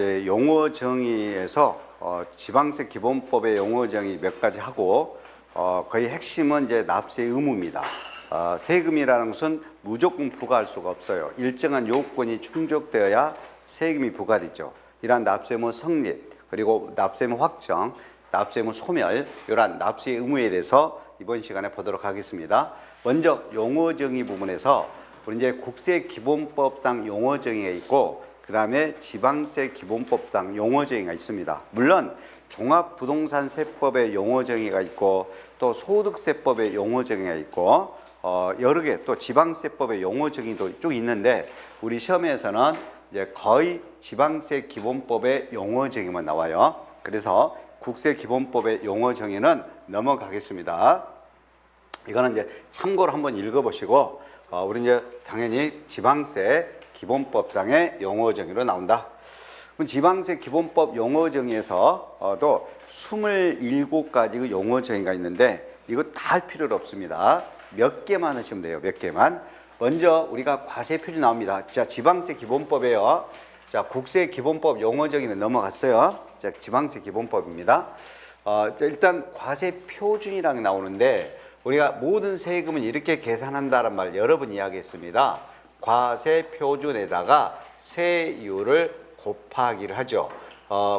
용어 정의에서 지방세 기본법의 용어 정의 몇 가지 하고 거의 핵심은 이제 납세 의무입니다. 세금이라는 것은 무조건 부과할 수가 없어요. 일정한 요건이 충족되어야 세금이 부과되죠. 이러한 납세 의무 성립, 그리고 납세 의무 확정, 납세 의무 소멸, 이러한 납세 의무에 대해서 이번 시간에 보도록 하겠습니다. 먼저 용어 정의 부분에서 우리 이제 국세기본법상 용어 정의가 있고, 그 다음에 지방세 기본법상 용어 정의가 있습니다. 물론 종합부동산세법의 용어 정의가 있고, 또 소득세법의 용어 정의가 있고, 여러 개 또 지방세법의 용어 정의도 쭉 있는데, 우리 시험에서는 이제 거의 지방세 기본법의 용어 정의만 나와요. 그래서 국세기본법의 용어 정의는 넘어가겠습니다. 이거는 이제 참고로 한번 읽어보시고, 우리 이제 당연히 지방세 기본법상의 용어 정의로 나온다. 그럼 지방세 기본법 용어 정의에서 또 27가지 용어 정의가 있는데, 이거 다 할 필요는 없습니다. 몇 개만 하시면 돼요. 몇 개만. 먼저 우리가 과세 표준 나옵니다. 자, 지방세 기본법에요. 자, 국세 기본법 용어 정의는 넘어갔어요. 자, 지방세 기본법입니다. 일단 과세 표준이라는 게 나오는데, 우리가 모든 세금은 이렇게 계산한다는 말 여러 번 이야기했습니다. 과세 표준에다가 세율을 곱하기를 하죠.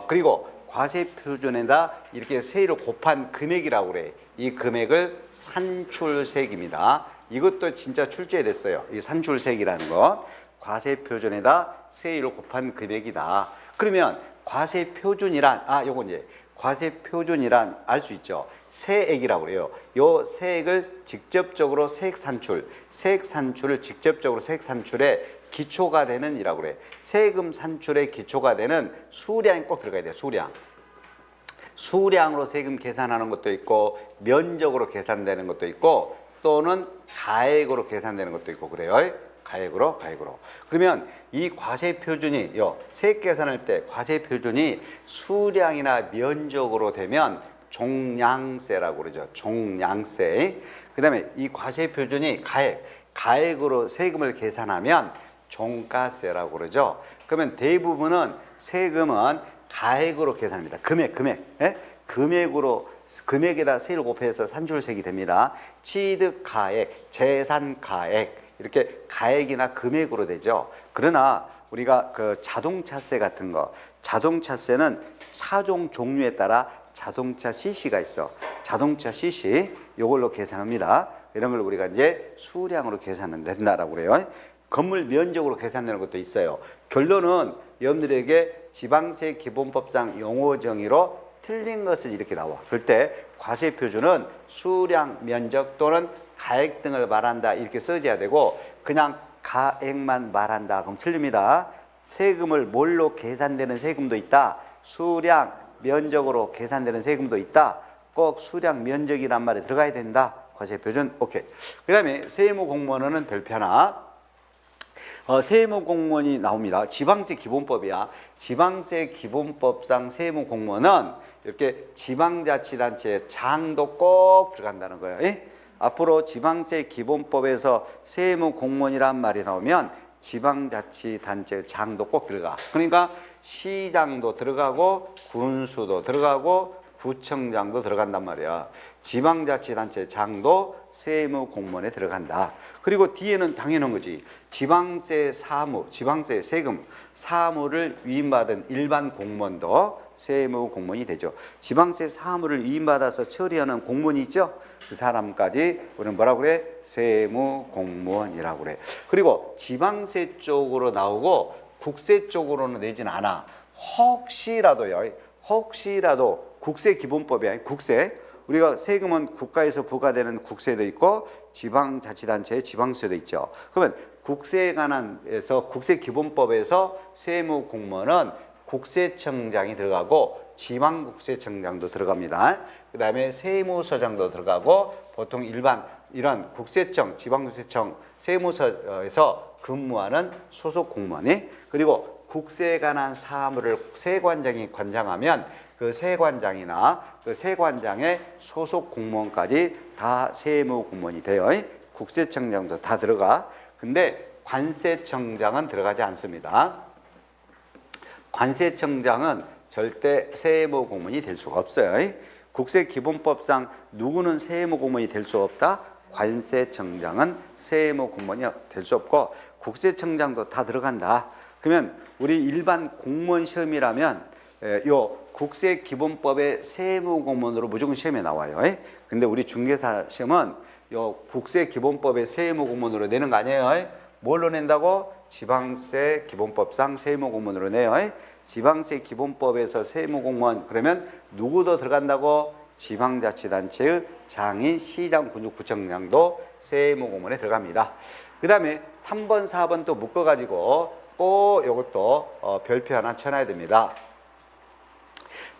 그리고 과세 표준에다 이렇게 세율을 곱한 금액이라고 그래. 이 금액을 산출세입니다. 이것도 진짜 출제됐어요. 이 산출세이라는 것. 과세 표준에다 세율을 곱한 금액이다. 그러면 과세 표준이란, 요건 이제 과세 표준이란 알 수 있죠. 세액이라고 그래요. 요 세액을 직접적으로 세액 산출을 직접적으로 세액 산출의 기초가 되는 이라고 그래. 세금 산출의 기초가 되는 수량이 꼭 들어가야 돼요. 수량으로 세금 계산하는 것도 있고, 면적으로 계산되는 것도 있고, 또는 가액으로 계산되는 것도 있고 그래요. 가액으로. 그러면 이 과세 표준이 세액 계산할 때 과세 표준이 수량이나 면적으로 되면 종량세라고 그러죠. 종량세. 그 다음에 이 과세 표준이 가액으로 세금을 계산하면 종가세라고 그러죠. 그러면 대부분은 세금은 가액으로 계산합니다. 금액에다 세율을 곱해서 산출세액이 됩니다. 취득가액, 재산가액, 이렇게 가액이나 금액으로 되죠. 그러나 우리가 그 자동차세 같은 거, 자동차세는 차종 종류에 따라 자동차 CC가 있어. 자동차 CC, 이걸로 계산합니다. 이런 걸 우리가 이제 수량으로 계산은 된다라고 그래요. 건물 면적으로 계산되는 것도 있어요. 결론은 여러분들에게 지방세 기본법상 용어 정의로 틀린 것은 이렇게 나와. 그럴 때 과세 표준은 수량, 면적 또는 가액 등을 말한다 이렇게 써줘야 되고, 그냥 가액만 말한다 그럼 틀립니다. 세금을 뭘로 계산되는 세금도 있다. 수량, 면적으로 계산되는 세금도 있다. 꼭 수량, 면적이란 말이 들어가야 된다. 과세 표준 오케이. 그 다음에 세무공무원은 별표 하나. 세무공무원이 나옵니다. 지방세 기본법이야. 지방세 기본법상 세무공무원은 이렇게 지방자치단체의 장도 꼭 들어간다는 거예요. 앞으로 지방세 기본법에서 세무공무원이란 말이 나오면 지방자치단체의 장도 꼭 들어가. 그러니까 시장도 들어가고 군수도 들어가고 구청장도 들어간단 말이야. 지방자치단체 장도 세무공무원에 들어간다. 그리고 뒤에는 당연한 거지. 지방세 사무, 지방세 세금, 사무를 위임받은 일반 공무원도 세무공무원이 되죠. 지방세 사무를 위임받아서 처리하는 공무원이 있죠. 그 사람까지 우리는 뭐라고 그래? 세무공무원이라고 그래. 그리고 지방세 쪽으로 나오고 국세 쪽으로는 내진 않아. 혹시라도 국세기본법이야. 국세. 우리가 세금은 국가에서 부과되는 국세도 있고 지방자치단체의 지방세도 있죠. 그러면 국세에 관한에서 국세기본법에서 세무공무원은 국세청장이 들어가고 지방국세청장도 들어갑니다. 그 다음에 세무서장도 들어가고, 보통 이런 국세청, 지방국세청, 세무서에서 근무하는 소속 공무원이, 그리고 국세에 관한 사무를 세관장이 관장하면 그 세관장이나 그 세관장의 소속 공무원까지 다 세무공무원이 돼요. 국세청장도 다 들어가. 근데 관세청장은 들어가지 않습니다. 관세청장은 절대 세무 공무원이 될 수가 없어요. 국세기본법상 누구는 세무 공무원이 될 수 없다? 관세청장은 세무 공무원이 될 수 없고 국세청장도 다 들어간다. 그러면 우리 일반 공무원 시험이라면 요 국세기본법의 세무 공무원으로 무조건 시험에 나와요. 근데 우리 중개사 시험은 요 국세기본법의 세무 공무원으로 내는 거 아니에요. 뭘로 낸다고? 지방세 기본법상 세무 공무원으로 내요. 지방세 기본법에서 세무 공무원 그러면 누구도 들어간다고? 지방자치단체의 장인, 시장, 군수, 구청장도 세무 공무원에 들어갑니다. 그 다음에 3번, 4번 또 묶어가지고 꼭 이것도 별표 하나 쳐놔야 됩니다.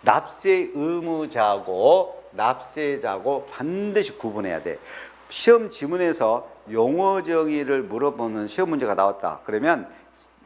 납세 의무자하고 납세자하고 반드시 구분해야 돼. 시험 지문에서 용어 정의를 물어보는 시험 문제가 나왔다. 그러면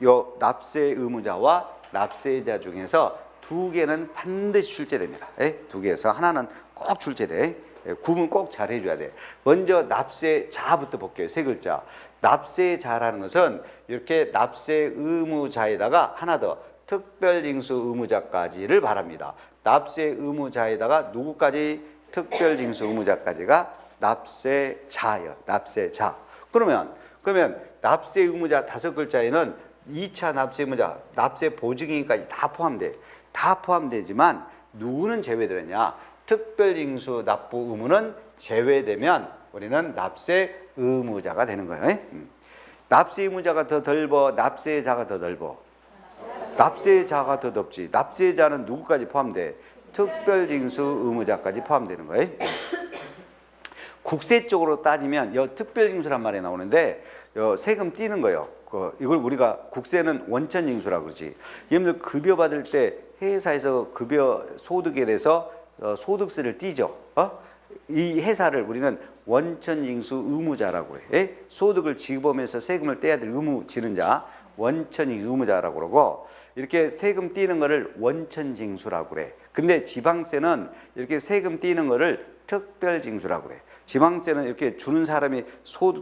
요 납세 의무자와 납세자 중에서 두 개는 반드시 출제됩니다. 두 개에서 하나는 꼭 출제돼. 구분 꼭 잘 해줘야 돼. 먼저 납세자부터 볼게요. 세 글자. 납세자라는 것은 이렇게 납세 의무자에다가 하나 더 특별징수 의무자까지를 말합니다. 납세 의무자에다가 누구까지? 특별징수 의무자까지가 납세자예요. 납세자. 그러면 납세 의무자 5글자에는 2차 납세 의무자, 납세 보증인까지 다 포함돼. 다 포함되지만 누구는 제외되느냐? 특별징수 납부 의무는 제외되면 우리는 납세 의무자가 되는 거예요. 납세 의무자가 더 넓어, 납세자가 더 넓어. 납세자가 더 넓지. 납세자는 누구까지 포함돼? 특별징수 의무자까지 포함되는 거예요. 국세 쪽으로 따지면 여 특별징수란 말이 나오는데 여 세금 띄는 거예요. 이걸 우리가 국세는 원천징수라고 그러지. 여러분들 급여 받을 때 회사에서 급여 소득에 대해서 소득세를 띄죠. 이 회사를 우리는 원천징수 의무자라고 해. 소득을 지급하면서 세금을 떼야 될 의무 지는 자, 원천징수 의무자라고 그러고 이렇게 세금 띄는 거를 원천징수라고 그래. 근데 지방세는 이렇게 세금 띄는 거를 특별징수라고 그래. 지방세는 이렇게 주는 사람이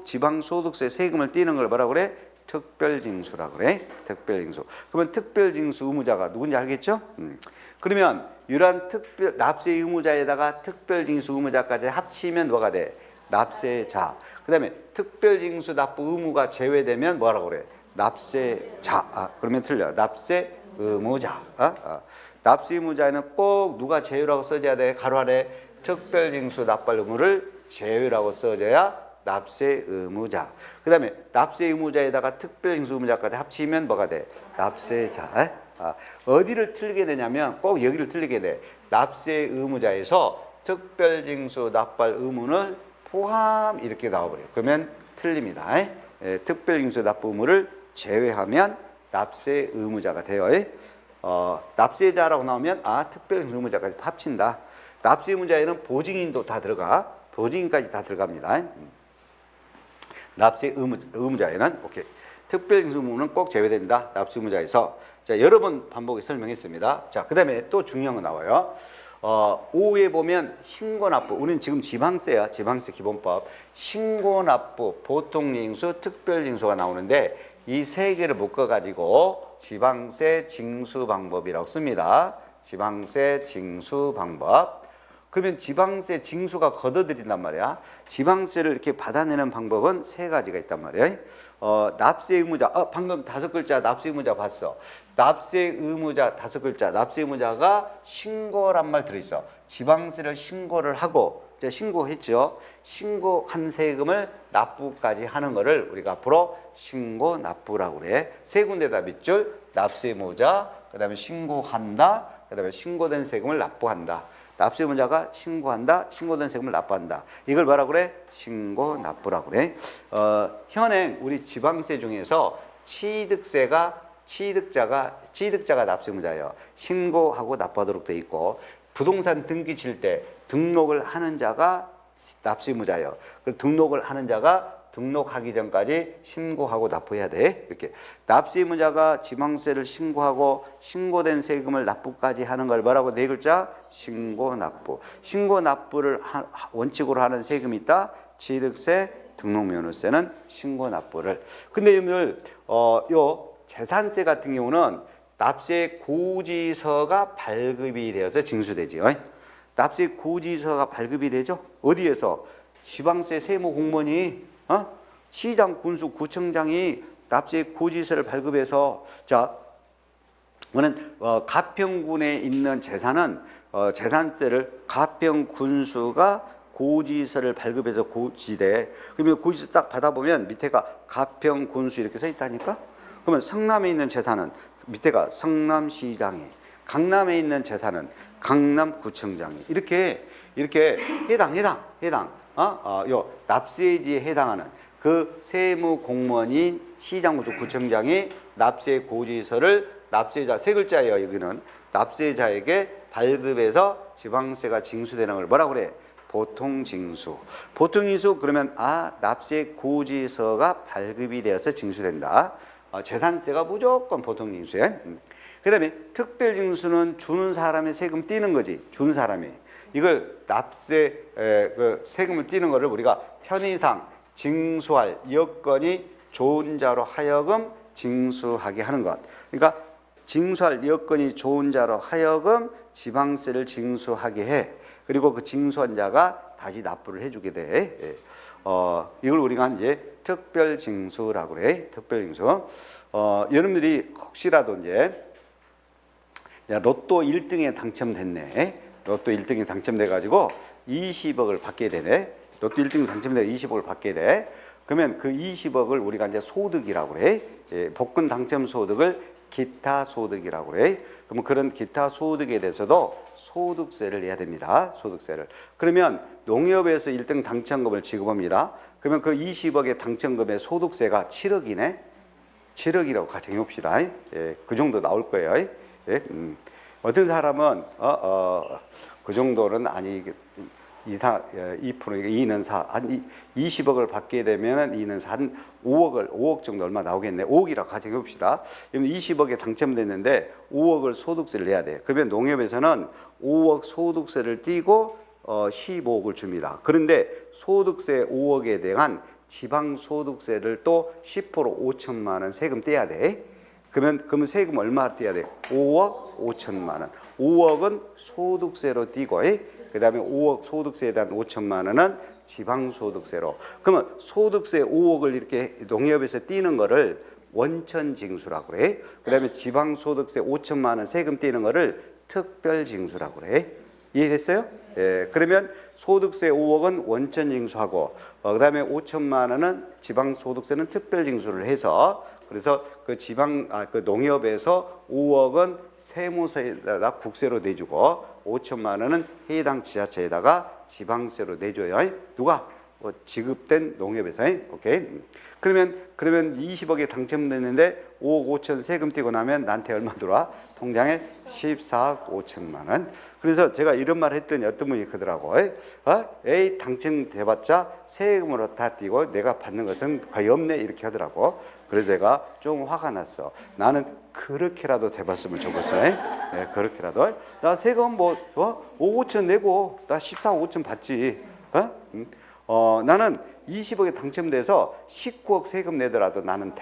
지방소득세 세금을 띄는 걸 뭐라고 그래? 특별징수라고 그래. 특별징수. 그러면 특별징수 의무자가 누군지 알겠죠? 그러면 이러한 납세 의무자에다가 특별징수 의무자까지 합치면 뭐가 돼? 납세자. 그 다음에 특별징수 납부 의무가 제외되면 뭐라고 그래? 납세자. 그러면 틀려. 납세 의무자. 납세 의무자에는 꼭 누가 제외라고 써줘야 돼? 가로 아래 특별징수 납발 의무를 제외라고 써줘야 납세 의무자. 그 다음에 납세 의무자에다가 특별징수 의무자까지 합치면 뭐가 돼? 납세자. 어디를 틀리게 되냐면 꼭 여기를 틀리게 돼. 납세 의무자에서 특별징수 납발 의무를 포함 이렇게 나와버려요. 그러면 틀립니다. 특별징수 납부 의무를 제외하면 납세 의무자가 돼요. 납세자라고 나오면 특별징수 의무자까지 합친다. 납세 의무자에는 보증인도 다 들어가. 보증인까지 다 들어갑니다. 납세 의무자에는 오케이. 특별징수 의무는 꼭 제외된다. 납세 의무자에서. 자, 여러 번 반복해 설명했습니다. 자, 그다음에 또 중요한 거 나와요. 5에 보면 신고납부. 우리는 지금 지방세야. 지방세 기본법. 신고납부, 보통징수, 특별징수가 나오는데 이 세 개를 묶어 가지고 지방세 징수 방법이라고 씁니다. 지방세 징수 방법. 그러면 지방세 징수가 걷어들인단 말이야. 지방세를 이렇게 받아내는 방법은 세 가지가 있단 말이야. 납세 의무자, 방금 5글자 납세 의무자 봤어. 납세 의무자 5글자, 납세 의무자가 신고란 말 들어있어. 지방세를 신고를 하고, 이제 신고했죠. 신고한 세금을 납부까지 하는 거를 우리가 앞으로 신고 납부라고 그래. 세 군데다 밑줄, 납세 의무자, 그 다음에 신고한다, 그 다음에 신고된 세금을 납부한다. 납세 의무자가 신고한다, 신고된 세금을 납부한다. 이걸 뭐라고 그래? 신고 납부라고 그래. 현행 우리 지방세 중에서 취득자가 납세 의무자예요. 신고하고 납부하도록 돼 있고 부동산 등기 칠 때 등록을 하는 자가 납세 의무자예요. 그 등록을 하는 자가 등록하기 전까지 신고하고 납부해야 돼. 이렇게 납세 의무자가 지방세를 신고하고 신고된 세금을 납부까지 하는 걸 뭐라고? 네 글자 신고 납부. 신고 납부를 원칙으로 하는 세금이 있다. 취득세, 등록면허세는 신고 납부를. 근데 여러분들 요 재산세 같은 경우는 납세 고지서가 발급이 되어서 징수되지요. 납세 고지서가 발급이 되죠. 어디에서? 지방세 세무 공무원이 시장, 군수, 구청장이 납세 고지서를 발급해서 자, 그는 가평군에 있는 재산은 재산세를 가평 군수가 고지서를 발급해서 고지돼. 그러면 고지서 딱 받아보면 밑에가 가평 군수 이렇게 써 있다니까. 그러면 성남에 있는 재산은 밑에가 성남시장이, 강남에 있는 재산은 강남구청장이 이렇게 해당 요 납세지에 해당하는 그 세무 공무원인 시장, 군수, 구청장이 납세 고지서를 납세자 세 글자예요. 여기는 납세자에게 발급해서 지방세가 징수되는 걸 뭐라고 그래? 보통징수. 보통징수 그러면 납세 고지서가 발급이 되어서 징수된다. 재산세가 무조건 보통징수예요. 그다음에 특별징수는 주는 사람의 세금 떼는 거지. 주는 사람이 이걸 납세 그 세금을 떼는 거를 우리가 편의상 징수할 여건이 좋은 자로 하여금 징수하게 하는 것. 그러니까 징수할 여건이 좋은 자로 하여금 지방세를 징수하게 해. 그리고 그 징수한 자가 다시 납부를 해주게 돼. 이걸 우리가 이제 특별징수라고 그래. 특별징수. 여러분들이 혹시라도 이제 로또 1등에 당첨됐네. 로또 1등에 당첨돼가지고 20억을 받게 되네. 로또 1등에 당첨돼 20억을 받게 돼. 그러면 그 20억을 우리가 이제 소득이라고 그래. 복권 당첨 소득을 기타 소득이라고 그래. 그러면 그런 기타 소득에 대해서도 소득세를 내야 됩니다. 소득세를. 그러면 농협에서 1등 당첨금을 지급합니다. 그러면 그 20억의 당첨금의 소득세가 7억이네. 7억이라고 가정해 봅시다. 그 정도 나올 거예요. 어떤 사람은 그 정도는 아니 2%, 2는 4, 한 20억을 받게 되면 2는 4, 한 5억 정도 얼마 나오겠네. 5억이라고 가정해 봅시다. 그러면 20억에 당첨됐는데 5억을 소득세를 내야 돼. 그러면 농협에서는 5억 소득세를 띄고 15억을 줍니다. 그런데 소득세 5억에 대한 지방소득세를 또 10% 5천만 원 세금 떼야 돼. 그러면 세금 얼마 떼야 돼? 5억 5천만 원. 5억은 소득세로 띄고 그 다음에 5억 소득세에 대한 5천만 원은 지방소득세로. 그러면 소득세 5억을 이렇게 농협에서 띄는 거를 원천징수라고 그래. 그 다음에 지방소득세 5천만 원 세금 띄는 거를 특별징수라고 그래. 이해됐어요? 예. 그러면 소득세 5억은 원천징수하고 그 다음에 5천만 원은 지방소득세는 특별징수를 해서 그래서 그 그 농협에서 5억은 세무세에다 국세로 내주고 5천만 원은 해당 지자체에다가 지방세로 내줘요. 누가? 지급된 농협에서. 오케이. 그러면 20억에 당첨됐는데 5억 5천 세금 떼고 나면 나한테 얼마 들어와? 통장에 14억 5천만 원. 그래서 제가 이런 말 했더니 어떤 분이 그러더라고. 에이 당첨돼봤자 세금으로 다 떼고 내가 받는 것은 거의 없네 이렇게 하더라고. 그래서 내가 좀 화가 났어. 나는 그렇게라도 돼봤으면 좋겠어. 네, 그렇게라도. 나 세금 뭐 5억 5천 내고 나 14억 5천 받지. 나는 20억에 당첨돼서 19억 세금 내더라도 나는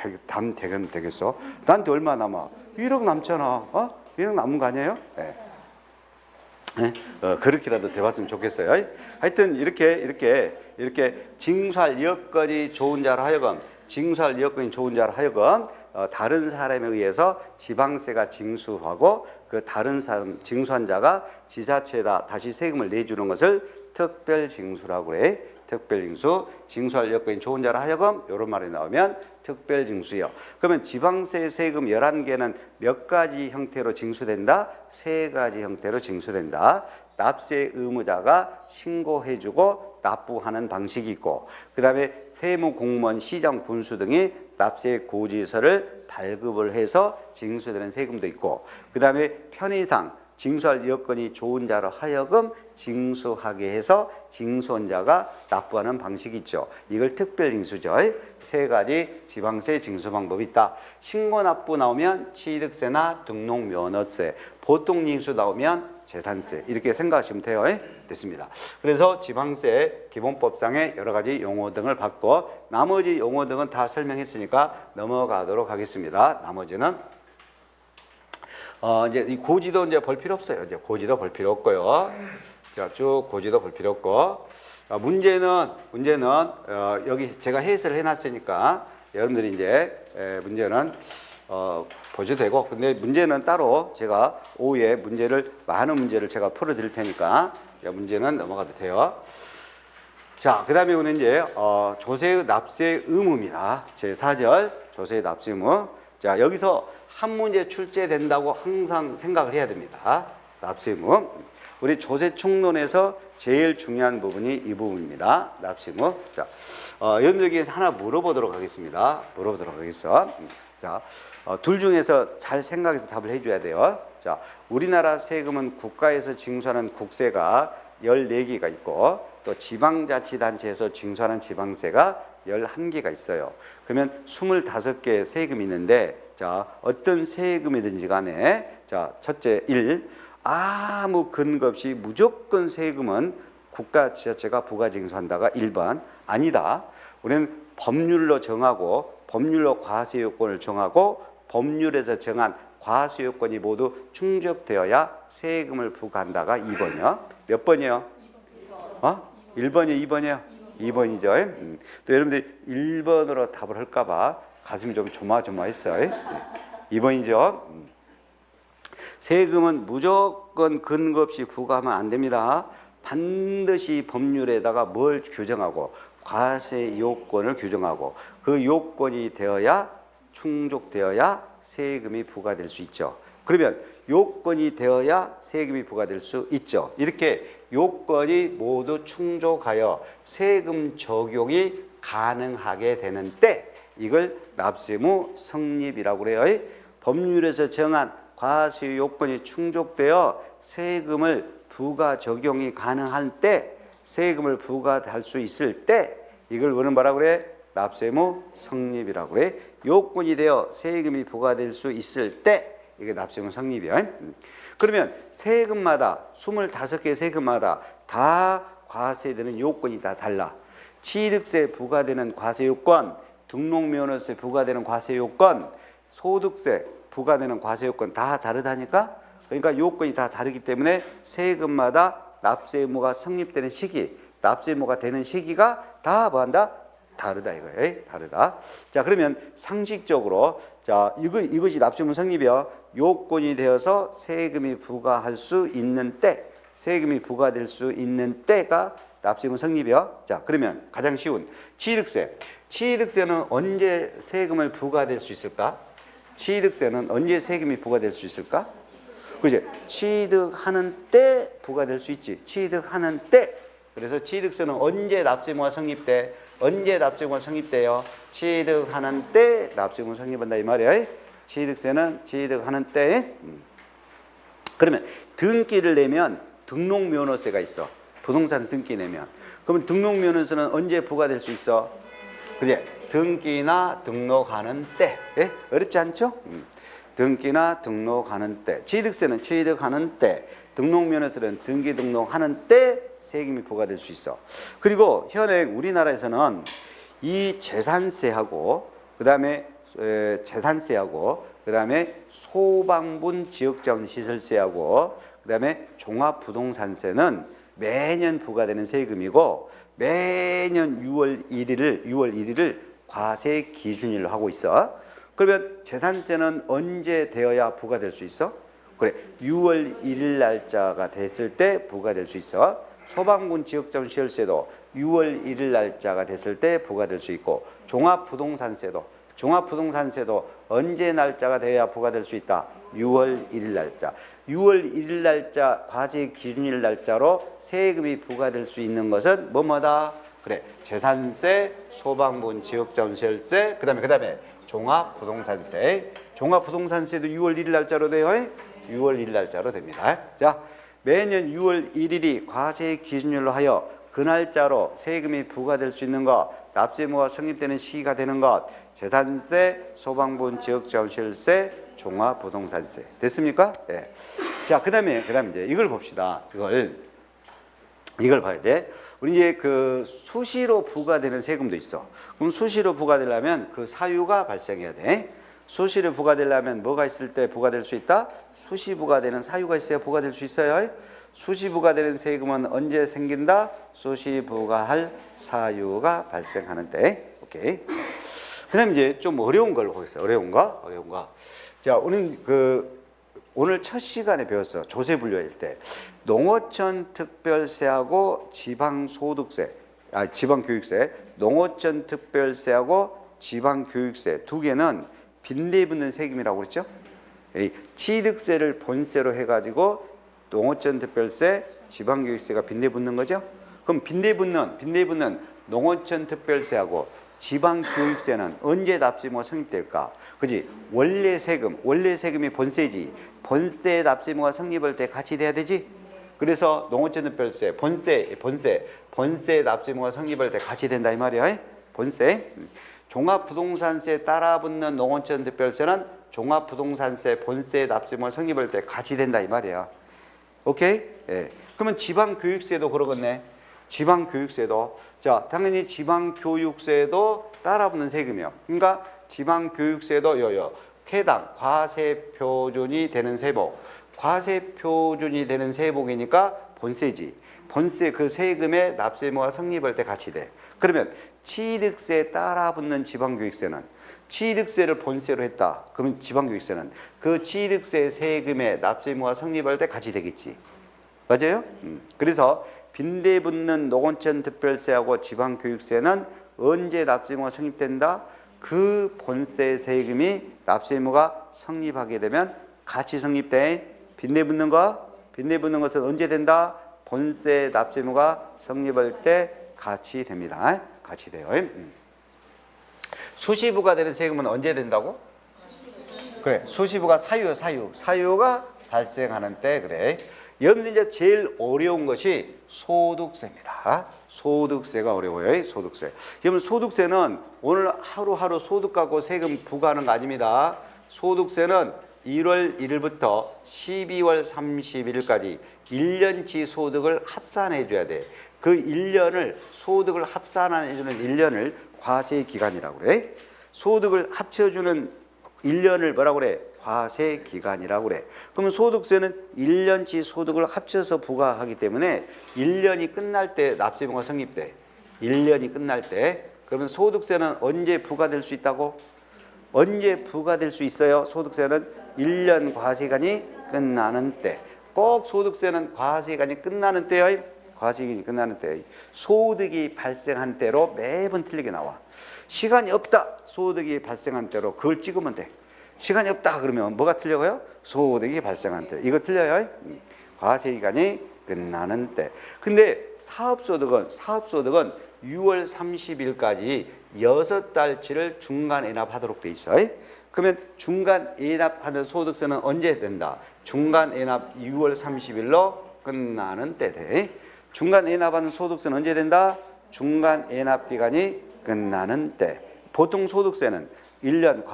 대금 되겠어. 나한테 얼마 남아? 1억 남잖아. 1억 남은 거 아니에요? 네. 그렇게라도 돼봤으면 좋겠어요. 하여튼 이렇게 징수할 여건이 좋은 자로 하여금 다른 사람에 의해서 지방세가 징수하고 그 다른 사람 징수한 자가 지자체에다 다시 세금을 내주는 것을 특별징수라고 그래. 특별징수, 징수할 여건이 좋은 자로 하여금 이런 말이 나오면 특별징수요. 그러면 지방세 세금 11개는 몇 가지 형태로 징수된다? 3가지 형태로 징수된다. 납세 의무자가 신고해주고 납부하는 방식이 있고 그 다음에 세무공무원, 시장, 군수 등이 납세 고지서를 발급을 해서 징수되는 세금도 있고 그 다음에 편의상 징수할 여건이 좋은 자로 하여금 징수하게 해서 징수한 자가 납부하는 방식이 있죠. 이걸 특별징수죠. 3가지 지방세 징수 방법이 있다. 신고납부 나오면 취득세나 등록면허세, 보통징수 나오면 재산세 이렇게 생각하시면 돼요. 됐습니다. 그래서 지방세 기본법상의 여러 가지 용어 등을 받고 나머지 용어 등은 다 설명했으니까 넘어가도록 하겠습니다. 나머지는 이제 이 고지도 이제 볼 필요 없어요. 이제 고지도 볼 필요 없고요. 자, 쭉 고지도 볼 필요 없고. 문제는 여기 제가 해설을 해놨으니까 여러분들이 이제 문제는 보셔도 되고, 근데 문제는 따로 제가 오후에 많은 문제를 제가 풀어드릴 테니까 문제는 넘어가도 돼요. 자, 그 다음에 오늘 이제 조세의 납세 의무입니다. 제4절 조세의 납세 의무. 자, 여기서 한 문제 출제된다고 항상 생각을 해야 됩니다. 납세 의무. 우리 조세 총론에서 제일 중요한 부분이 이 부분입니다. 납세 의무. 자, 여러분들에게 하나 물어보도록 하겠습니다. 자, 둘 중에서 잘 생각해서 답을 해줘야 돼요. 자, 우리나라 세금은 국가에서 징수하는 국세가 14개가 있고, 또 지방자치단체에서 징수하는 지방세가 11개가 있어요. 그러면 25개 세금이 있는데, 자, 어떤 세금이든지 간에, 자, 첫째, 1. 아무 근거 없이 무조건 세금은 국가 지자체가 부가징수한다가 1번. 아니다. 우리는 법률로 정하고, 법률로 과세 요건을 정하고, 법률에서 정한 과세 요건이 모두 충족되어야 세금을 부과한다가 2번이요. 몇 번이요? 1번이요, 2번이요? 2번이죠. 또 여러분들이 1번으로 답을 할까봐 가슴이 좀 조마조마했어요. 2번이죠. 세금은 무조건 근거 없이 부과하면 안 됩니다. 반드시 법률에다가 뭘 규정하고, 과세 요건을 규정하고, 그 요건이 되어야 충족되어야 세금이 부과될 수 있죠. 그러면 요건이 되어야 세금이 부과될 수 있죠. 이렇게 요건이 모두 충족하여 세금 적용이 가능하게 되는 때, 이걸 납세의무 성립이라고 그래요. 법률에서 정한 과세 요건이 충족되어 세금을 부과 적용이 가능한 때, 세금을 부과할 수 있을 때, 이걸 우리는 뭐라고 그래? 납세의무 성립이라고 그래. 요건이 되어 세금이 부과될 수 있을 때, 이게 납세의무 성립이야. 그러면 세금마다 25개 세금마다 다 과세되는 요건이 다 달라. 취득세 부과되는 과세 요건, 등록면허세 부과되는 과세 요건, 소득세 부과되는 과세 요건 다 다르다니까. 그러니까 요건이 다 다르기 때문에 세금마다 납세 의무가 성립되는 시기, 납세 의무가 되는 시기가 다 뭐한다? 다르다 이거예요. 다르다. 자, 그러면 상식적으로, 자, 이것이 납세 의무 성립이요. 요건이 되어서 세금이 부과할 수 있는 때, 세금이 부과될 수 있는 때가 납세 의무 성립이요. 자, 그러면 가장 쉬운 취득세. 취득세는 언제 세금을 부과될 수 있을까? 취득세는 언제 세금이 부과될 수 있을까? 그지? 취득하는 때 부과될 수 있지. 취득하는 때. 그래서 취득세는 언제 납세의무가 성립돼? 언제 납세의무가 성립돼요? 취득하는 때 납세의무 성립한다 이 말이에요. 취득세는 취득하는 때. 그러면 등기를 내면 등록면허세가 있어. 부동산 등기 내면. 그러면 등록면허세는 언제 부과될 수 있어? 그게 등기나 등록하는 때. 예? 어렵지 않죠? 등기나 등록하는 때. 취득세는 취득하는 때. 등록면허세는 등기 등록하는 때 세금이 부과될 수 있어. 그리고 현행 우리나라에서는 이 재산세하고 그다음에 소방분 지역자원시설세하고 그다음에 종합부동산세는 매년 부과되는 세금이고 매년 6월 1일을 과세 기준일로 하고 있어. 그러면 재산세는 언제 되어야 부과될 수 있어? 그래, 6월 1일 날짜가 됐을 때 부과될 수 있어. 소방군 지역자원시설세도 6월 1일 날짜가 됐을 때 부과될 수 있고, 종합부동산세도 언제 날짜가 돼야 부과될 수 있다? 6월 1일 날짜. 6월 1일 날짜 과세 기준일 날짜로 세금이 부과될 수 있는 것은 뭐뭐다? 그래, 재산세, 소방군 지역자원시설세, 그다음에 종합부동산세. 종합부동산세도 6월 1일 날짜로 돼요. 6월 1일 날짜로 됩니다. 자, 매년 6월 1일이 과세 기준일로 하여 그 날짜로 세금이 부과될 수 있는 것, 납세 의무가 성립되는 시기가 되는 것, 재산세, 소방분 지역자원시설세, 종합부동산세. 됐습니까? 예. 자, 그다음에 이제 이걸 봅시다. 이걸 봐야 돼. 우리 이제 그 수시로 부과되는 세금도 있어. 그럼 수시로 부과되려면 그 사유가 발생해야 돼. 수시로 부과되려면 뭐가 있을 때 부과될 수 있다? 수시 부과되는 사유가 있어야 부과될 수 있어요. 수시 부과되는 세금은 언제 생긴다? 수시 부과할 사유가 발생하는 때. 오케이. 그다음 이제 좀 어려운 걸 보겠어요. 어려운 거. 자, 오늘 첫 시간에 배웠어. 조세 분류일 때 농어촌 특별세하고 지방소득세, 지방교육세, 농어촌 특별세하고 지방교육세 두 개는 빈대붙는 세금이라고 그랬죠. 취득세를 본세로 해가지고 농어촌 특별세, 지방교육세가 빈대붙는 거죠. 그럼 빈대붙는 농어촌 특별세하고 지방교육세는 언제 납세의무가 성립될까? 그지? 원래 세금이 본세지. 본세 납세의무가 성립할 때 같이 돼야 되지. 그래서 농어촌 특별세, 본세 납세의무가 성립할 때 같이 된다 이 말이야. 본세. 종합부동산세 따라 붙는 농어촌 특별세는 종합부동산세 본세 납세의무가 성립할 때 같이 된다 이 말이야. 오케이? 예. 그러면 지방교육세도 그러겠네. 지방교육세도, 자, 당연히 지방교육세도 따라붙는 세금이요. 그러니까 지방교육세도 해당 과세표준이 되는 세복, 과세표준이 되는 세복이니까 본세지. 본세 그 세금의 납세의무가 성립할 때 같이 돼. 그러면 취득세 따라붙는 지방교육세는 취득세를 본세로 했다. 그러면 지방교육세는 그 취득세 세금의 납세의무가 성립할 때 같이 되겠지. 맞아요? 그래서 빈대붙는 농어촌 특별세하고 지방교육세는 언제 납세의무가 성립된다? 그 본세 세금이 납세의무가 성립하게 되면 같이 성립돼. 빈대붙는 것은 언제 된다? 본세 납세의무가 성립할 때 같이 됩니다. 같이 돼요. 수시부가 되는 세금은 언제 된다고? 그래, 수시부가 사유가 발생하는 때. 그래. 여러분들 이제 제일 어려운 것이 소득세입니다. 소득세가 어려워요. 소득세. 여러분 소득세는 오늘 하루하루 소득 갖고 세금 부과하는 거 아닙니다. 소득세는 1월 1일부터 12월 31일까지 1년치 소득을 합산해 줘야 돼. 그 1년을 소득을 합산해 주는 1년을 과세 기간이라고 그래. 소득을 합쳐주는 1년을 뭐라고 그래? 과세 기간이라고 그래. 그러면 소득세는 1년치 소득을 합쳐서 부과하기 때문에 1년이 끝날 때 납세의무가 성립돼. 1년이 끝날 때. 그러면 소득세는 언제 부과될 수 있다고? 언제 부과될 수 있어요? 소득세는 1년 과세기간이 끝나는 때. 꼭 소득세는 과세기간이 끝나는 때요. 과세기간이 끝나는 때. 소득이 발생한 때로 매번 틀리게 나와. 시간이 없다. 소득이 발생한 때로 그걸 찍으면 돼. 시간이 없다 그러면 뭐가 틀려요? 소득이 발생한 때. 이거 틀려요. 과세기간이 끝나는 때. 근데 사업소득은 6월 30일까지 6달치를 중간 애납하도록 돼 있어. 그러면 중간 애납하는 소득세는 언제 된다? 중간 애납 6월 30일로 끝나는 때 돼. 중간 애납하는 소득세는 언제 된다? 중간 애납 기간이 끝나는 때. 보통 소득세는 1년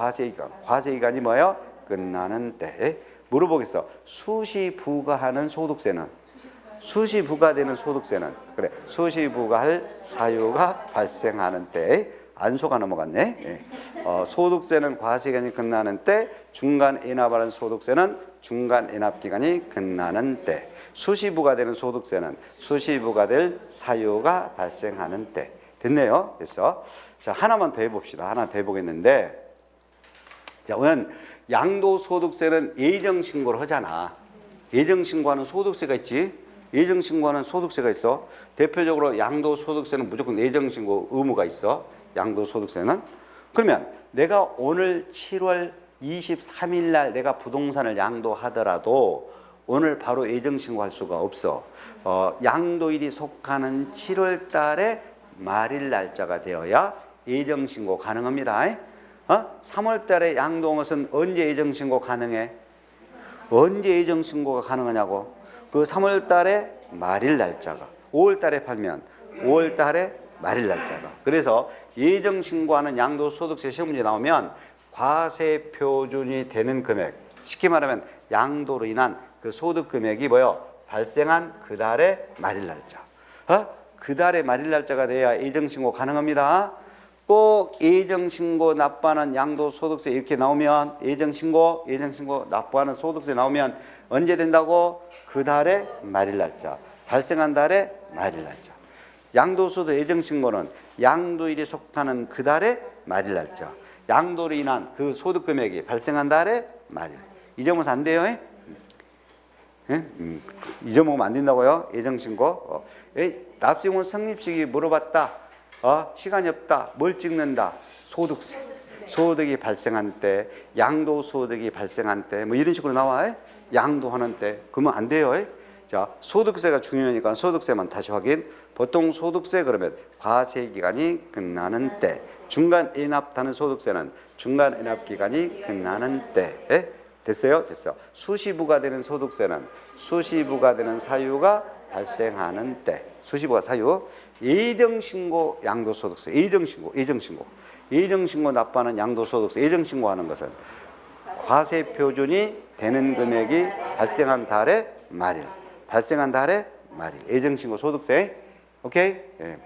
과세기간이 뭐예요? 끝나는 때. 물어보겠어. 수시 부과하는 소득세는? 수시 부과되는 소득세는? 그래, 수시 부과할 사유가 발생하는 때. 안소가 넘어갔네. 네. 소득세는 과세기간이 끝나는 때, 중간 애납하는 소득세는 중간 애납 기간이 끝나는 때. 수시 부과되는 소득세는 수시 부과될 사유가 발생하는 때. 됐네요. 됐어. 자, 하나만 더 해봅시다. 하나 더 해보겠는데, 자, 오늘 양도소득세는 예정신고를 하잖아. 예정신고하는 소득세가 있지. 예정신고하는 소득세가 있어. 대표적으로 양도소득세는 무조건 예정신고 의무가 있어. 양도소득세는. 그러면 내가 오늘 7월 23일 날 내가 부동산을 양도하더라도 오늘 바로 예정신고할 수가 없어. 양도일이 속하는 7월 달에 말일 날짜가 되어야 예정신고 가능합니다. 3월 달에 양도한 것은 언제 예정신고 가능해? 언제 예정신고가 가능하냐고? 그 3월 달에 말일 날짜가. 5월 달에 팔면 5월 달에 말일 날짜가. 그래서 예정신고하는 양도소득세 시험 문제 나오면 과세표준이 되는 금액, 쉽게 말하면 양도로 인한 그 소득 금액이 뭐요? 발생한 그 달의 말일 날짜. 그 달의 말일 날짜가 돼야 예정신고 가능합니다. 꼭 예정신고 납부하는 양도소득세 이렇게 나오면 예정신고 납부하는 소득세 나오면 언제 된다고? 그 달의 말일 날짜, 발생한 달의 말일 날짜. 양도소득 예정신고는 양도일이 속하는 그 달의 말일 날짜, 양도로 인한 그 소득금액이 발생한 달의 말일. 잊어먹으면 안 돼요. 예? 잊어먹으면 안 된다고요. 예정신고. 납세의무 성립시기 물어봤다. 시간이 없다. 뭘 찍는다? 소득세. 소득이 발생한 때, 양도소득이 발생한 때, 뭐 이런 식으로 나와. 양도하는 때. 그러면 안 돼요. 자, 소득세가 중요하니까 소득세만 다시 확인. 보통 소득세 그러면 과세기간이 끝나는 때, 중간 인합하는 소득세는 중간 인합기간이 끝나는 때. 됐어요? 됐어. 수시부가 되는 소득세는 수시부가 되는 사유가 발생하는 때. 수시부가 사유. 예정신고 양도소득세. 예정신고 납부하는 양도소득세. 예정신고하는 것은 과세표준이 되는 금액이 발생한 달의 말일. 예정신고 소득세. 오케이? 예.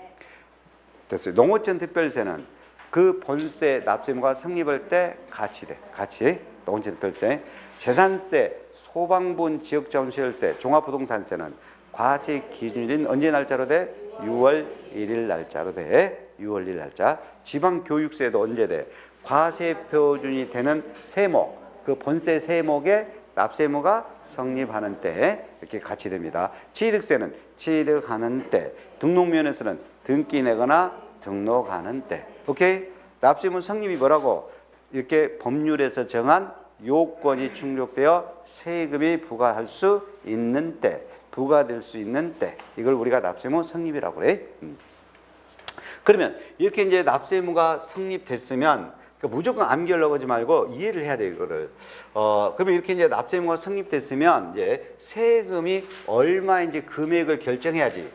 됐어요. 농어촌 특별세는 그 본세 납세의무가 성립할 때 같이 돼. 같이. 농어촌 특별세. 재산세, 소방분 지역자원시설세, 종합부동산세는 과세 기준일인 언제 날짜로 돼? 6월 1일 날짜로 돼. 6월 1일 날짜. 지방교육세도 언제 돼? 과세 표준이 되는 세목, 그 본세 세목에 납세의무가 성립하는 때 이렇게 같이 됩니다. 취득세는 취득하는 때, 등록면에서는 등기 내거나 등록하는 때. 오케이? 납세의무 성립이 뭐라고? 이렇게 법률에서 정한 요건이 충족되어 세금이 부과할 수 있는 때, 부과될 수 있는 때, 이걸 우리가 납세의무 성립이라고 그래. 그러면 이렇게 이제 납세의무가 성립됐으면 무조건 암기하려고 하지 말고 이해를 해야 돼 이거를. 그러면 이렇게 이제 납세의무가 성립됐으면 이제 세금이 얼마인지 금액을 결정해야지.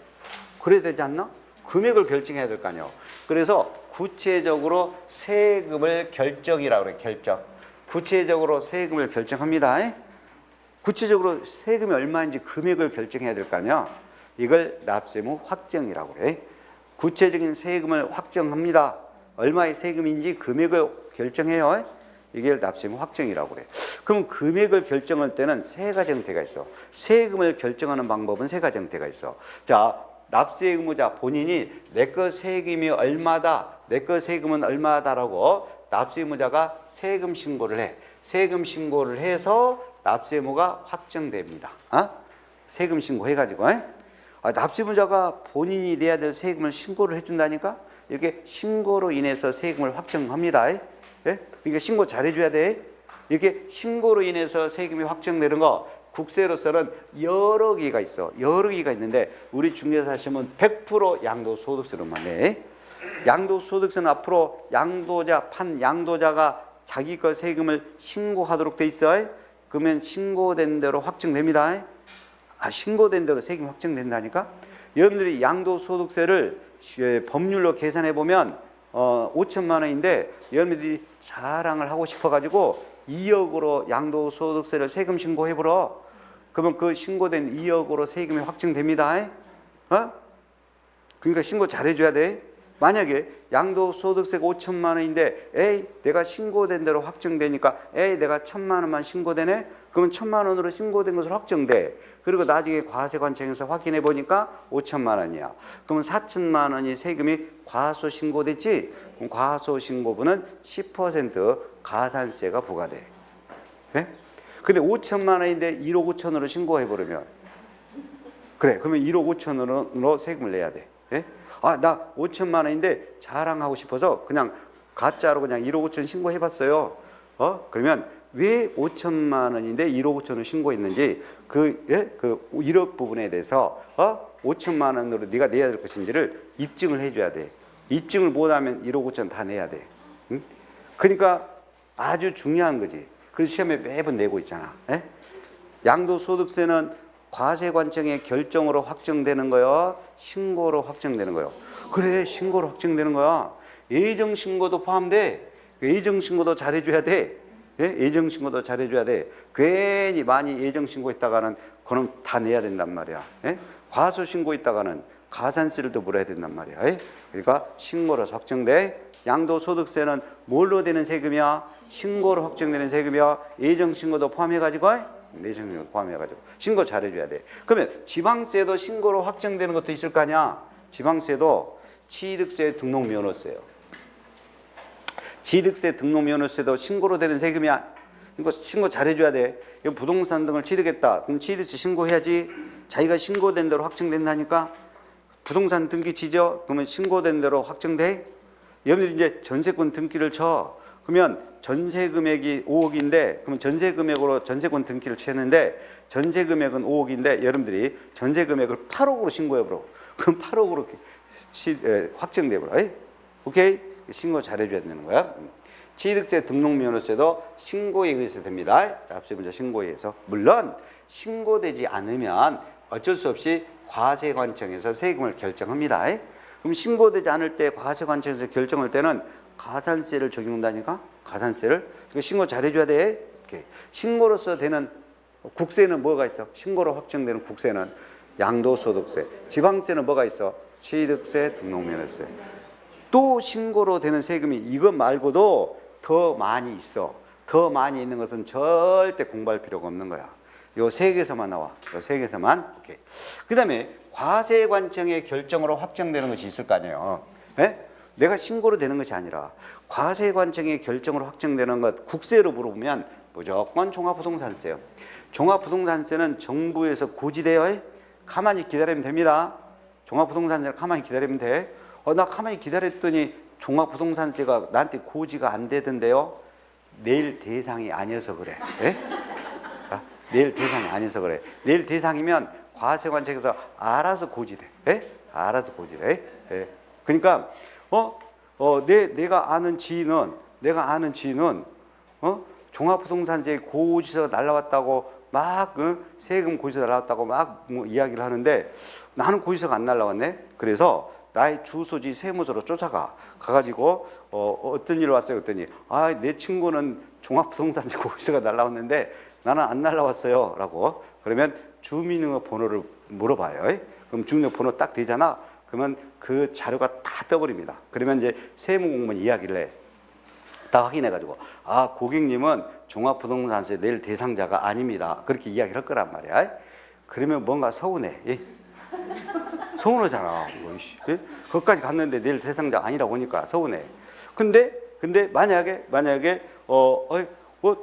그래야 되지 않나? 금액을 결정해야 될 거 아니에요. 그래서 구체적으로 세금을 결정이라고 그래. 결정. 구체적으로 세금을 결정합니다. 구체적으로 세금이 얼마인지 금액을 결정해야 될 거 아니야. 이걸 납세의무 확정이라고 그래. 구체적인 세금을 확정합니다. 얼마의 세금인지 금액을 결정해요. 이게 납세의무 확정이라고 그래. 그럼 금액을 결정할 때는 세 가지 형태가 있어. 세금을 결정하는 방법은 세 가지 형태가 있어. 자, 납세 의무자 본인이 내 거 세금이 얼마다, 내 거 세금은 얼마다라고 납세 의무자가 세금 신고를 해. 세금 신고를 해서 납세 의무가 확정됩니다. 세금 신고해가지고. 납세 의무자가 본인이 내야 될 세금을 신고를 해준다니까? 이렇게 신고로 인해서 세금을 확정합니다. 예? 그러니까 신고 잘해줘야 돼. 이렇게 신고로 인해서 세금이 확정되는 거 국세로서는 여러 개가 있어. 여러 개가 있는데 우리 중개사시면 100% 양도소득세로만 해. 양도소득세는 앞으로 양도자, 판양도자가 자기 거 세금을 신고하도록 돼 있어. 그러면 신고된 대로 확정됩니다. 신고된 대로 세금이 확정된다니까? 여러분들이 양도소득세를 법률로 계산해 보면 5천만 원인데 여러분들이 자랑을 하고 싶어가지고 2억으로 양도소득세를 세금 신고해보러. 그러면 그 신고된 2억으로 세금이 확정됩니다. 그러니까 신고 잘해줘야 돼. 만약에 양도소득세가 5천만 원인데 에이 내가 신고된 대로 확정되니까 에이 내가 1,000만 원만 신고되네. 그러면 1,000만 원으로 신고된 것으로 확정돼. 그리고 나중에 과세관청에서 확인해 보니까 5천만 원이야. 그러면 4천만 원이 세금이 과소신고됐지. 그럼 과소신고분은 10% 가산세가 부과돼. 예? 근데 5천만 원인데 1억 5천으로 신고해 버리면 그래. 그러면 1억 5천으로 세금을 내야 돼. 예? 나 5천만 원인데 자랑하고 싶어서 그냥 가짜로 그냥 1억 5천 신고해봤어요. 그러면 왜 5천만 원인데 1억 5천을 신고했는지 그 1억 부분에 대해서 5천만 원으로 네가 내야 될 것인지를 입증을 해줘야 돼. 입증을 못하면 1억 5천 다 내야 돼. 응? 그러니까 아주 중요한 거지. 그래서 시험에 매번 내고 있잖아. 예? 양도소득세는 과세관청의 결정으로 확정되는 거요, 신고로 확정되는 거요. 그래, 신고로 확정되는 거야. 예정신고도 포함돼. 예정신고도 잘해줘야 돼. 예? 예정신고도 잘해줘야 돼. 괜히 많이 예정신고했다가는 그건 다 내야 된단 말이야. 예? 과소신고했다가는 가산세를 또 물어야 된단 말이야. 그러니까 신고로서 확정돼. 양도소득세는 뭘로 되는 세금이야? 신고로 확정되는 세금이야. 예정신고도 포함해가지고 예정신고도 포함해가지고 신고 잘해줘야 돼. 그러면 지방세도 신고로 확정되는 것도 있을 거 아니야. 지방세도 취득세, 등록면허세요. 취득세, 등록면허세도 신고로 되는 세금이야. 이거 신고 잘해줘야 돼. 이거 부동산 등을 취득했다. 그럼 취득세 신고해야지. 자기가 신고된 대로 확정된다니까. 부동산 등기 지죠? 그러면 신고된 대로 확정돼. 여러분들이 이제 전세권 등기를 쳐. 그러면 전세 금액이 5억인데, 그러면 전세 금액으로 전세권 등기를 치는데, 전세 금액은 5억인데, 여러분들이 전세 금액을 8억으로 신고해버려. 그럼 8억으로 확정돼버려. 오케이? 신고 잘해줘야 되는 거야. 취득세, 등록면허세도 신고에 의해서 됩니다. 앞서 문제 신고에 의해서. 물론 신고되지 않으면 어쩔 수 없이 과세관청에서 세금을 결정합니다. 그럼 신고되지 않을 때 과세관청에서 결정할 때는 가산세를 적용한다니까? 가산세를. 신고 잘해줘야 돼. 오케이. 신고로서 되는 국세는 뭐가 있어? 신고로 확정되는 국세는 양도소득세. 지방세는 뭐가 있어? 취득세, 등록면허세. 또 신고로 되는 세금이 이것 말고도 더 많이 있어. 더 많이 있는 것은 절대 공부할 필요가 없는 거야. 요 세 개에서만 나와. 요 세 개에서만. 오케이. 그 다음에 과세관청의 결정으로 확정되는 것이 있을 거 아니에요. 네? 내가 신고로 되는 것이 아니라 과세관청의 결정으로 확정되는 것, 국세로 물어보면 무조건 종합부동산세요. 종합부동산세는 정부에서 고지되어 가만히 기다리면 됩니다. 종합부동산세를 가만히 기다리면 돼. 나 가만히 기다렸더니 종합부동산세가 나한테 고지가 안 되던데요. 내일 대상이 아니어서 그래. 내일 대상이 아니어서 그래. 내일 대상이면 과세관청에서 알아서 고지돼. 알아서 고지돼. 그러니까 내가 아는 지인은 종합부동산세 고지서가 날라왔다고 막 세금 고지서 날라왔다고 막 뭐 이야기를 하는데 나는 고지서가 안 날라왔네. 그래서 나의 주소지 세무서로 가가지고 어떤 일 왔어요? 그랬더니 내 친구는 종합부동산세 고지서가 날라왔는데 나는 안 날라왔어요 라고. 그러면 주민등록번호를 물어봐요. 그럼 주민등록번호 딱 되잖아. 그러면 그 자료가 다 떠버립니다. 그러면 이제 세무공무원 이야기를 해. 다 확인해가지고 고객님은 종합부동산세 낼 대상자가 아닙니다. 그렇게 이야기를 할 거란 말이야. 그러면 뭔가 서운해. 서운하잖아. 거기까지 갔는데 낼 대상자 아니라고 하니까 서운해. 근데 만약에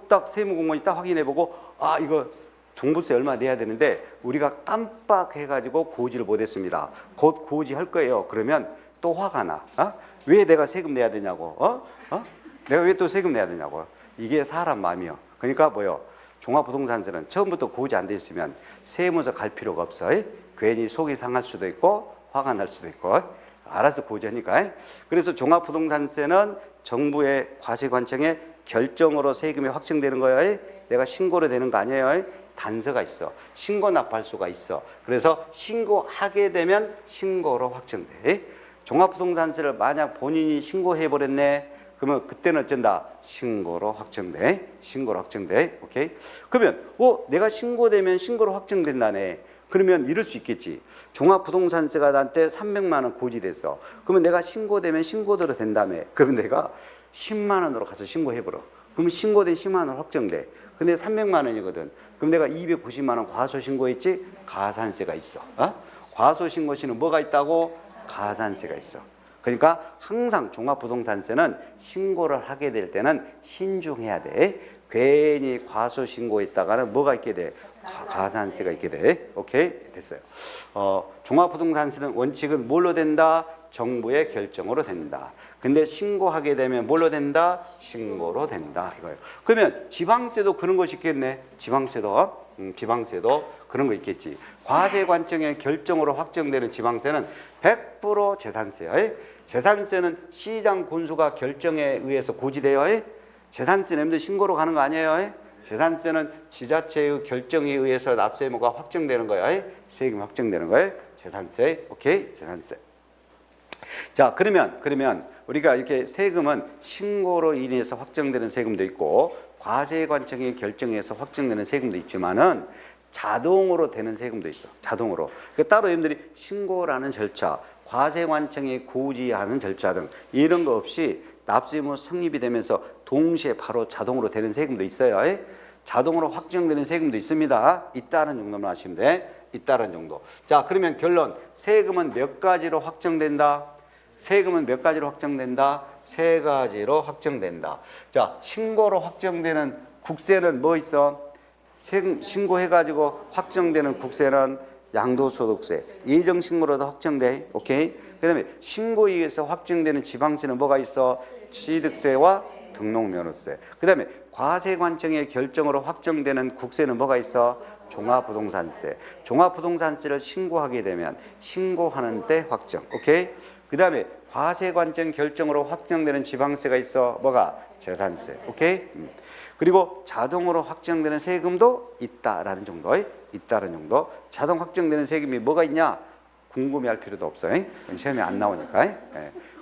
딱 세무공무원이 딱 확인해보고 이거 종부세 얼마 내야 되는데 우리가 깜빡해가지고 고지를 못했습니다. 곧 고지할 거예요. 그러면 또 화가 나. 왜 내가 세금 내야 되냐고. 내가 왜 또 세금 내야 되냐고. 이게 사람 마음이요. 그러니까 종합부동산세는 처음부터 고지 안 돼 있으면 세무서 갈 필요가 없어. 괜히 속이 상할 수도 있고 화가 날 수도 있고 알아서 고지하니까. 그래서 종합부동산세는 정부의 과세관청의 결정으로 세금이 확정되는 거예요. 내가 신고로 되는 거 아니에요. 단서가 있어. 신고 납부할 수가 있어. 그래서 신고하게 되면 신고로 확정돼. 종합부동산세를 만약 본인이 신고해버렸네. 그러면 그때는 어쩐다? 신고로 확정돼. 신고로 확정돼. 오케이? 그러면 내가 신고되면 신고로 확정된다네. 그러면 이럴 수 있겠지. 종합부동산세가 나한테 300만 원 고지됐어. 그러면 내가 신고되면 신고대로 된다며. 그러면 내가 10만 원으로 가서 신고해버려. 그러면 신고된 10만 원 확정돼. 근데 300만 원이거든. 그럼 내가 290만 원 과소신고했지? 가산세가 있어. 과소신고시는 뭐가 있다고? 가산세가 있어. 그러니까 항상 종합부동산세는 신고를 하게 될 때는 신중해야 돼. 괜히 과소신고했다가는 뭐가 있게 돼? 가산세가 있게 돼. 오케이? 됐어요. 종합부동산세는 원칙은 뭘로 된다? 정부의 결정으로 된다. 근데 신고하게 되면 뭘로 된다? 신고로 된다. 이거예요. 그러면 지방세도 그런 것이 있겠네. 지방세도 그런 거 있겠지. 과세관청의 결정으로 확정되는 지방세는 100% 재산세야. 재산세는 시장 군수가 결정에 의해서 고지돼요. 재산세 내면 신고로 가는 거 아니에요. 재산세는 지자체의 결정에 의해서 납세 의무가 확정되는 거야. 세금 확정되는 거예요. 재산세. 오케이? 재산세. 자, 그러면 우리가 이렇게 세금은 신고로 인해서 확정되는 세금도 있고 과세관청의 결정에서 확정되는 세금도 있지만은 자동으로 되는 세금도 있어. 자동으로. 따로 여러분들이 신고라는 절차, 과세관청이 고지하는 절차 등 이런 거 없이 납세 의무 성립이 되면서 동시에 바로 자동으로 되는 세금도 있어요. 자동으로 확정되는 세금도 있습니다. 있다는 정도만 아시면 돼. 있다는 정도. 자, 그러면 결론. 세금은 몇 가지로 확정된다? 세금은 몇 가지로 확정된다? 세 가지로 확정된다. 자, 신고로 확정되는 국세는 뭐 있어? 세금 신고해가지고 확정되는 국세는 양도소득세, 예정신고로도 확정돼. 오케이? 그 다음에 신고에 의해서 확정되는 지방세는 뭐가 있어? 취득세와 등록면허세. 그 다음에 과세관청의 결정으로 확정되는 국세는 뭐가 있어? 종합부동산세. 종합부동산세를 신고하게 되면 신고하는 때 확정. 오케이? 그 다음에 과세관청 결정으로 확정되는 지방세가 있어. 뭐가? 재산세. 오케이? 그리고 자동으로 확정되는 세금도 있다라는 정도. 있다는 정도. 자동 확정되는 세금이 뭐가 있냐? 궁금해할 필요도 없어. 시험에 안 나오니까.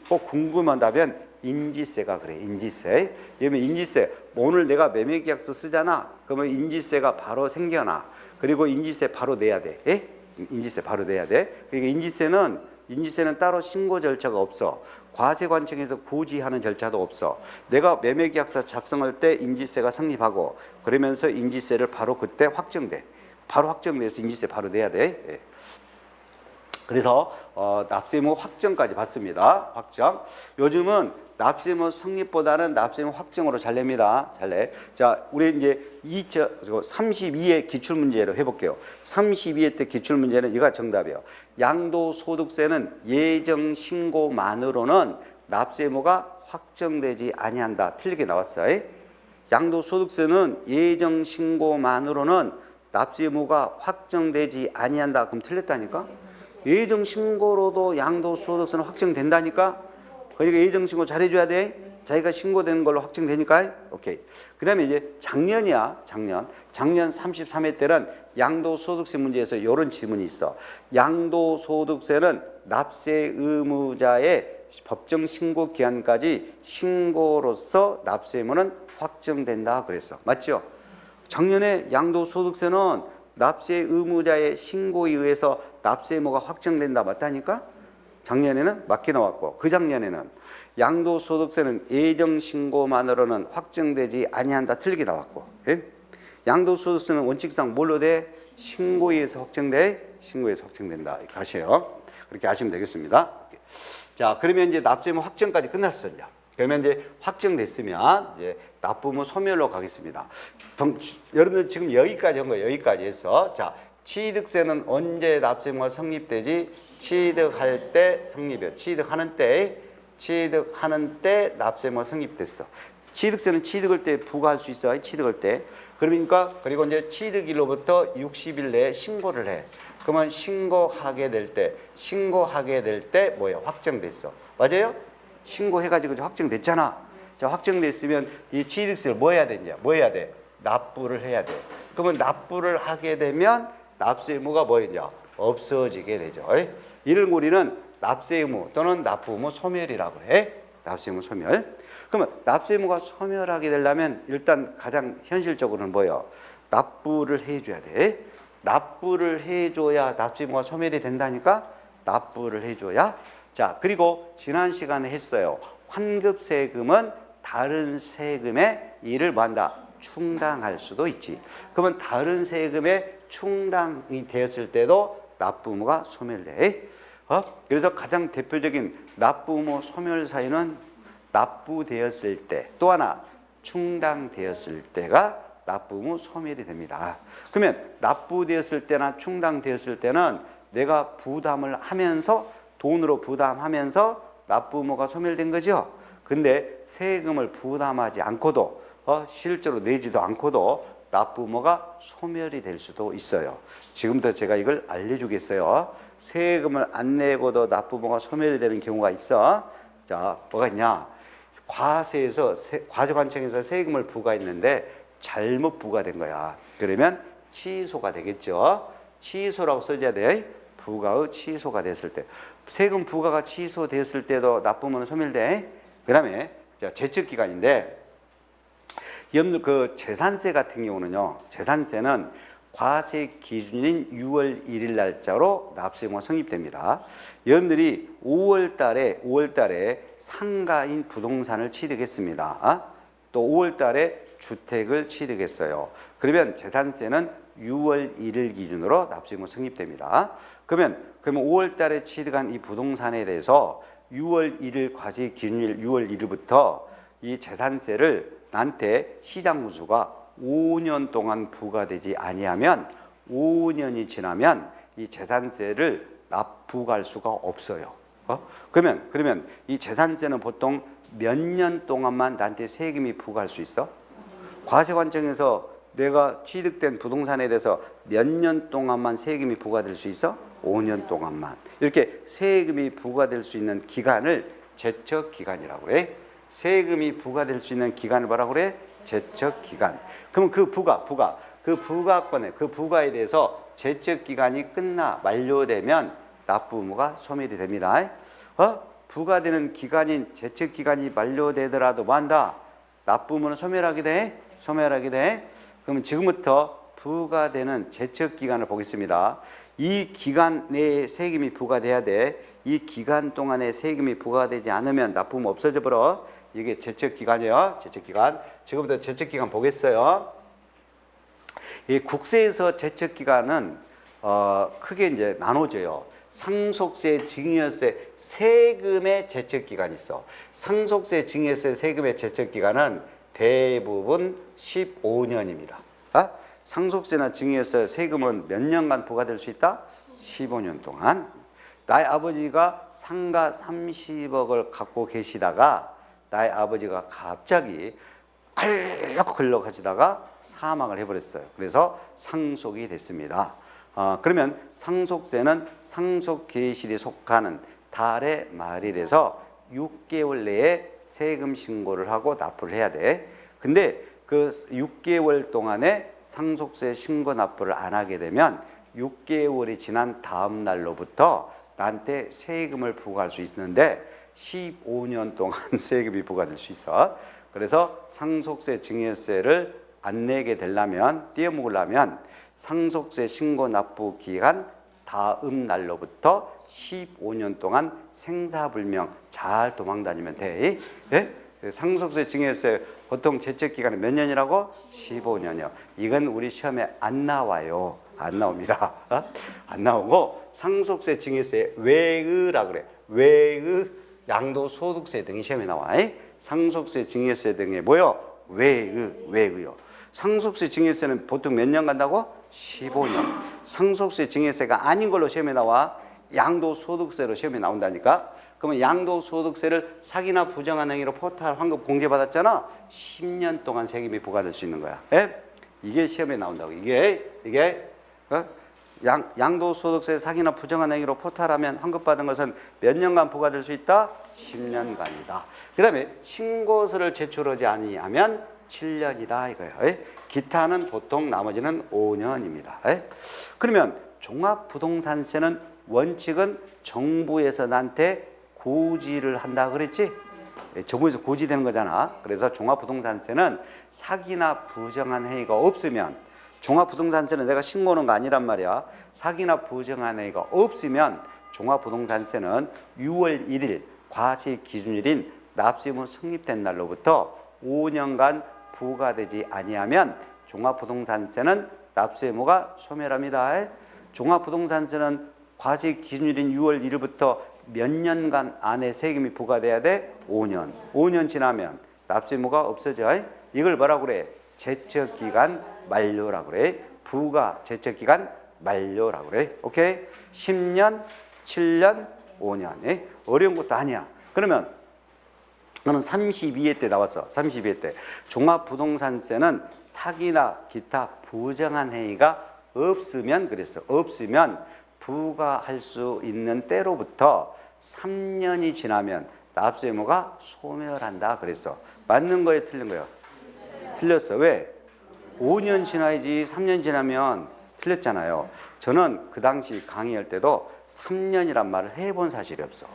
꼭 궁금하다면 인지세가 그래. 인지세. 예를 인지세. 오늘 내가 매매계약서 쓰잖아. 그러면 인지세가 바로 생겨나. 그리고 인지세 바로 내야 돼. 인지세 바로 내야 돼. 그러니까 인지세는 따로 신고 절차가 없어. 과세관청에서 고지하는 절차도 없어. 내가 매매계약서 작성할 때 인지세가 성립하고 그러면서 인지세를 바로 그때 확정돼. 바로 확정돼서 인지세 바로 내야 돼. 그래서 납세의무 확정까지 받습니다. 확정. 요즘은 납세의무 성립보다는 납세의무 확정으로 잘 냅니다. 잘 내. 자, 우리 이제 32회 기출문제로 해볼게요. 32회 때 기출문제는 이가 정답이에요. 양도소득세는 예정신고만으로는 납세의무가 확정되지 아니한다. 틀리게 나왔어요. 양도소득세는 예정신고만으로는 납세의무가 확정되지 아니한다. 그럼 틀렸다니까? 예정신고로도 양도소득세는 확정된다니까? 그러니까 예정신고 잘해줘야 돼. 자기가 신고된 걸로 확정되니까. 오케이. 그 다음에 이제 작년 33회 때는 양도소득세 문제에서 이런 질문이 있어. 양도소득세는 납세 의무자의 법정 신고 기한까지 신고로서 납세 의무는 확정된다 그랬어. 맞죠? 작년에 양도소득세는 납세 의무자의 신고에 의해서 납세 의무가 확정된다. 맞다니까? 작년에는 맞게 나왔고 그 작년에는 양도소득세는 예정신고만으로는 확정되지 아니한다. 틀리게 나왔고. 양도소득세는 원칙상 뭘로 돼? 신고에 의해서 확정돼? 신고에서 확정된다. 이렇게 하세요. 그렇게 하시면 되겠습니다. 자, 그러면 이제 납세 의무 확정까지 끝났어요. 그러면 이제 확정됐으면 이제 납부의무 소멸로 가겠습니다. 여러분들 지금 여기까지 한 거예요. 여기까지 해서 자, 취득세는 언제 납세 의무가 성립되지? 취득할 때 성립이요. 취득하는 때 납세 의무가 성립됐어. 취득세는 취득할 때 부과할 수 있어요. 취득할 때. 그러니까 그리고 이제 취득일로부터 60일 내에 신고를 해. 그러면 신고하게 될 때 뭐예요? 확정됐어. 맞아요? 신고해가지고 확정됐잖아. 자, 확정됐으면 이 취득세를 뭐 해야 되냐? 뭐 해야 돼? 납부를 해야 돼. 그러면 납부를 하게 되면 납세 의무가 뭐였냐? 없어지게 되죠. 이를 우리는 납세 의무 또는 납부 의무 소멸이라고 해. 납세 의무 소멸. 그러면 납세 의무가 소멸하게 되려면 일단 가장 현실적으로는 뭐예요? 납부를 해줘야 돼. 납부를 해줘야 납세 의무가 소멸이 된다니까? 납부를 해줘야. 자, 그리고 지난 시간에 했어요. 환급세금은 다른 세금의 일을 뭐한다? 충당할 수도 있지. 그러면 다른 세금에 충당이 되었을 때도 납부 의무가 소멸돼. 그래서 가장 대표적인 납부 의무 소멸 사유는 납부되었을 때, 또 하나 충당되었을 때가 납부 의무 소멸이 됩니다. 그러면 납부되었을 때나 충당되었을 때는 내가 부담을 하면서 돈으로 부담하면서 납부 의무가 소멸된 거죠. 근데 세금을 부담하지 않고도 실제로 내지도 않고도 납부 의무가 소멸이 될 수도 있어요. 지금부터 제가 이걸 알려주겠어요. 세금을 안 내고도 납부 의무가 소멸이 되는 경우가 있어. 자, 뭐가 있냐? 과세관청에서 세금을 부과했는데 잘못 부과된 거야. 그러면 취소가 되겠죠. 취소라고 써줘야 돼. 부과의 취소가 됐을 때. 세금 부과가 취소됐을 때도 납부 의무는 소멸돼. 그 다음에 제척기간인데 여러분들 그 재산세 같은 경우는요. 재산세는 과세 기준일인 6월 1일 날짜로 납세 의무가 성립됩니다. 여러분들이 5월 달에 상가인 부동산을 취득했습니다. 또 5월 달에 주택을 취득했어요. 그러면 재산세는 6월 1일 기준으로 납세 의무가 성립됩니다. 그러면 5월 달에 취득한 이 부동산에 대해서 6월 1일 과세 기준일 6월 1일부터 이 재산세를 나한테 시장 구수가 5년 동안 부과되지 아니하면 5년이 지나면 이 재산세를 납부할 수가 없어요. 그러면 이 재산세는 보통 몇 년 동안만 나한테 세금이 부과할 수 있어? 과세 관점에서 내가 취득된 부동산에 대해서 몇 년 동안만 세금이 부과될 수 있어? 5년 동안만. 이렇게 세금이 부과될 수 있는 기간을 제척기간이라고 해. 세금이 부과될 수 있는 기간을 뭐라고 그래? 제척기간. 그럼 그 부가권에, 그 부가에 대해서 제척기간이 만료되면 납부 의무가 소멸이 됩니다. 부과되는 기간인 제척기간이 만료되더라도 뭐 한다? 납부 의무는 소멸하게 돼? 소멸하게 돼? 그러면 지금부터 부과되는 제척기간을 보겠습니다. 이 기간 내에 세금이 부과돼야 돼. 이 기간 동안에 세금이 부과되지 않으면 납부 의무 없어져 버려. 이게 제척기간이에요. 제척기간. 지금부터 제척기간 보겠어요. 이 국세에서 제척기간은 크게 이제 나눠져요. 상속세, 증여세, 세금의 제척기간이 있어. 상속세, 증여세, 세금의 제척기간은 대부분 15년입니다. 상속세나 증여세, 세금은 몇 년간 부과될 수 있다? 15년 동안. 나의 아버지가 상가 30억을 갖고 계시다가 나의 아버지가 갑자기 컬럭컬럭 하시다가 사망을 해버렸어요. 그래서 상속이 됐습니다. 그러면 상속세는 상속계실이 속하는 달의 말일에서 6개월 내에 세금 신고를 하고 납부를 해야 돼. 근데 그 6개월 동안에 상속세 신고 납부를 안 하게 되면 6개월이 지난 다음 날로부터 나한테 세금을 부과할 수 있는데 15년 동안 세금이 부과될 수 있어. 그래서 상속세, 증여세를 안 내게 되려면, 떼어먹으려면 상속세 신고 납부 기간 다음 날로부터 15년 동안 생사불명 잘 도망다니면 돼. 예? 상속세, 증여세 보통 제척기간은 몇 년이라고? 15년이요. 이건 우리 시험에 안 나와요. 안 나옵니다. 안 나오고 상속세, 증여세 외의라 그래. 외의, 양도소득세 등이 시험에 나와. 상속세, 증여세 등에 뭐요? 외의요. 상속세, 증여세는 보통 몇 년 간다고? 15년. 상속세, 증여세가 아닌 걸로 시험에 나와. 양도소득세로 시험에 나온다니까. 그러면 양도소득세를 사기나 부정한 행위로 포탈 환급 공제받았잖아. 10년 동안 세금이 부과될 수 있는 거야. 이게 시험에 나온다고. 이게 양도소득세 사기나 부정한 행위로 포탈하면 환급받은 것은 몇 년간 부과될 수 있다? 10년간이다. 그 다음에 신고서를 제출하지 아니하면 7년이다 이거예요. 기타는 보통 나머지는 5년입니다. 그러면 종합부동산세는 원칙은 정부에서 나한테 고지를 한다 그랬지? 정부에서 고지되는 거잖아. 그래서 종합부동산세는 사기나 부정한 행위가 없으면, 종합부동산세는 내가 신고하는 거 아니란 말이야. 사기나 부정한 행위가 없으면 종합부동산세는 6월 1일 과세 기준일인 납세 의무 성립된 날로부터 5년간 부과되지 아니하면 종합부동산세는 납세 의무가 소멸합니다. 종합부동산세는 과세 기준일인 6월 1일부터 몇 년간 안에 세금이 부과돼야 돼? 5년. 5년 지나면 납세 의무가 없어져. 이걸 뭐라고 그래? 제척기간 만료라고 그래. 부과 제척기간 만료라고 그래. 오케이? 10년, 7년, 5년. 어려운 것도 아니야. 그러면 너는 32회 때 나왔어. 32회 때. 종합부동산세는 사기나 기타 부정한 행위가 없으면 그랬어. 없으면 부과할 수 있는 때로부터 3년이 지나면 납세 의무가 소멸한다 그랬어. 맞는 거예요, 틀린 거예요? 틀렸어. 왜? 5년 지나야지 3년 지나면 틀렸잖아요. 저는 그 당시 강의할 때도 3년이란 말을 해본 사실이 없어.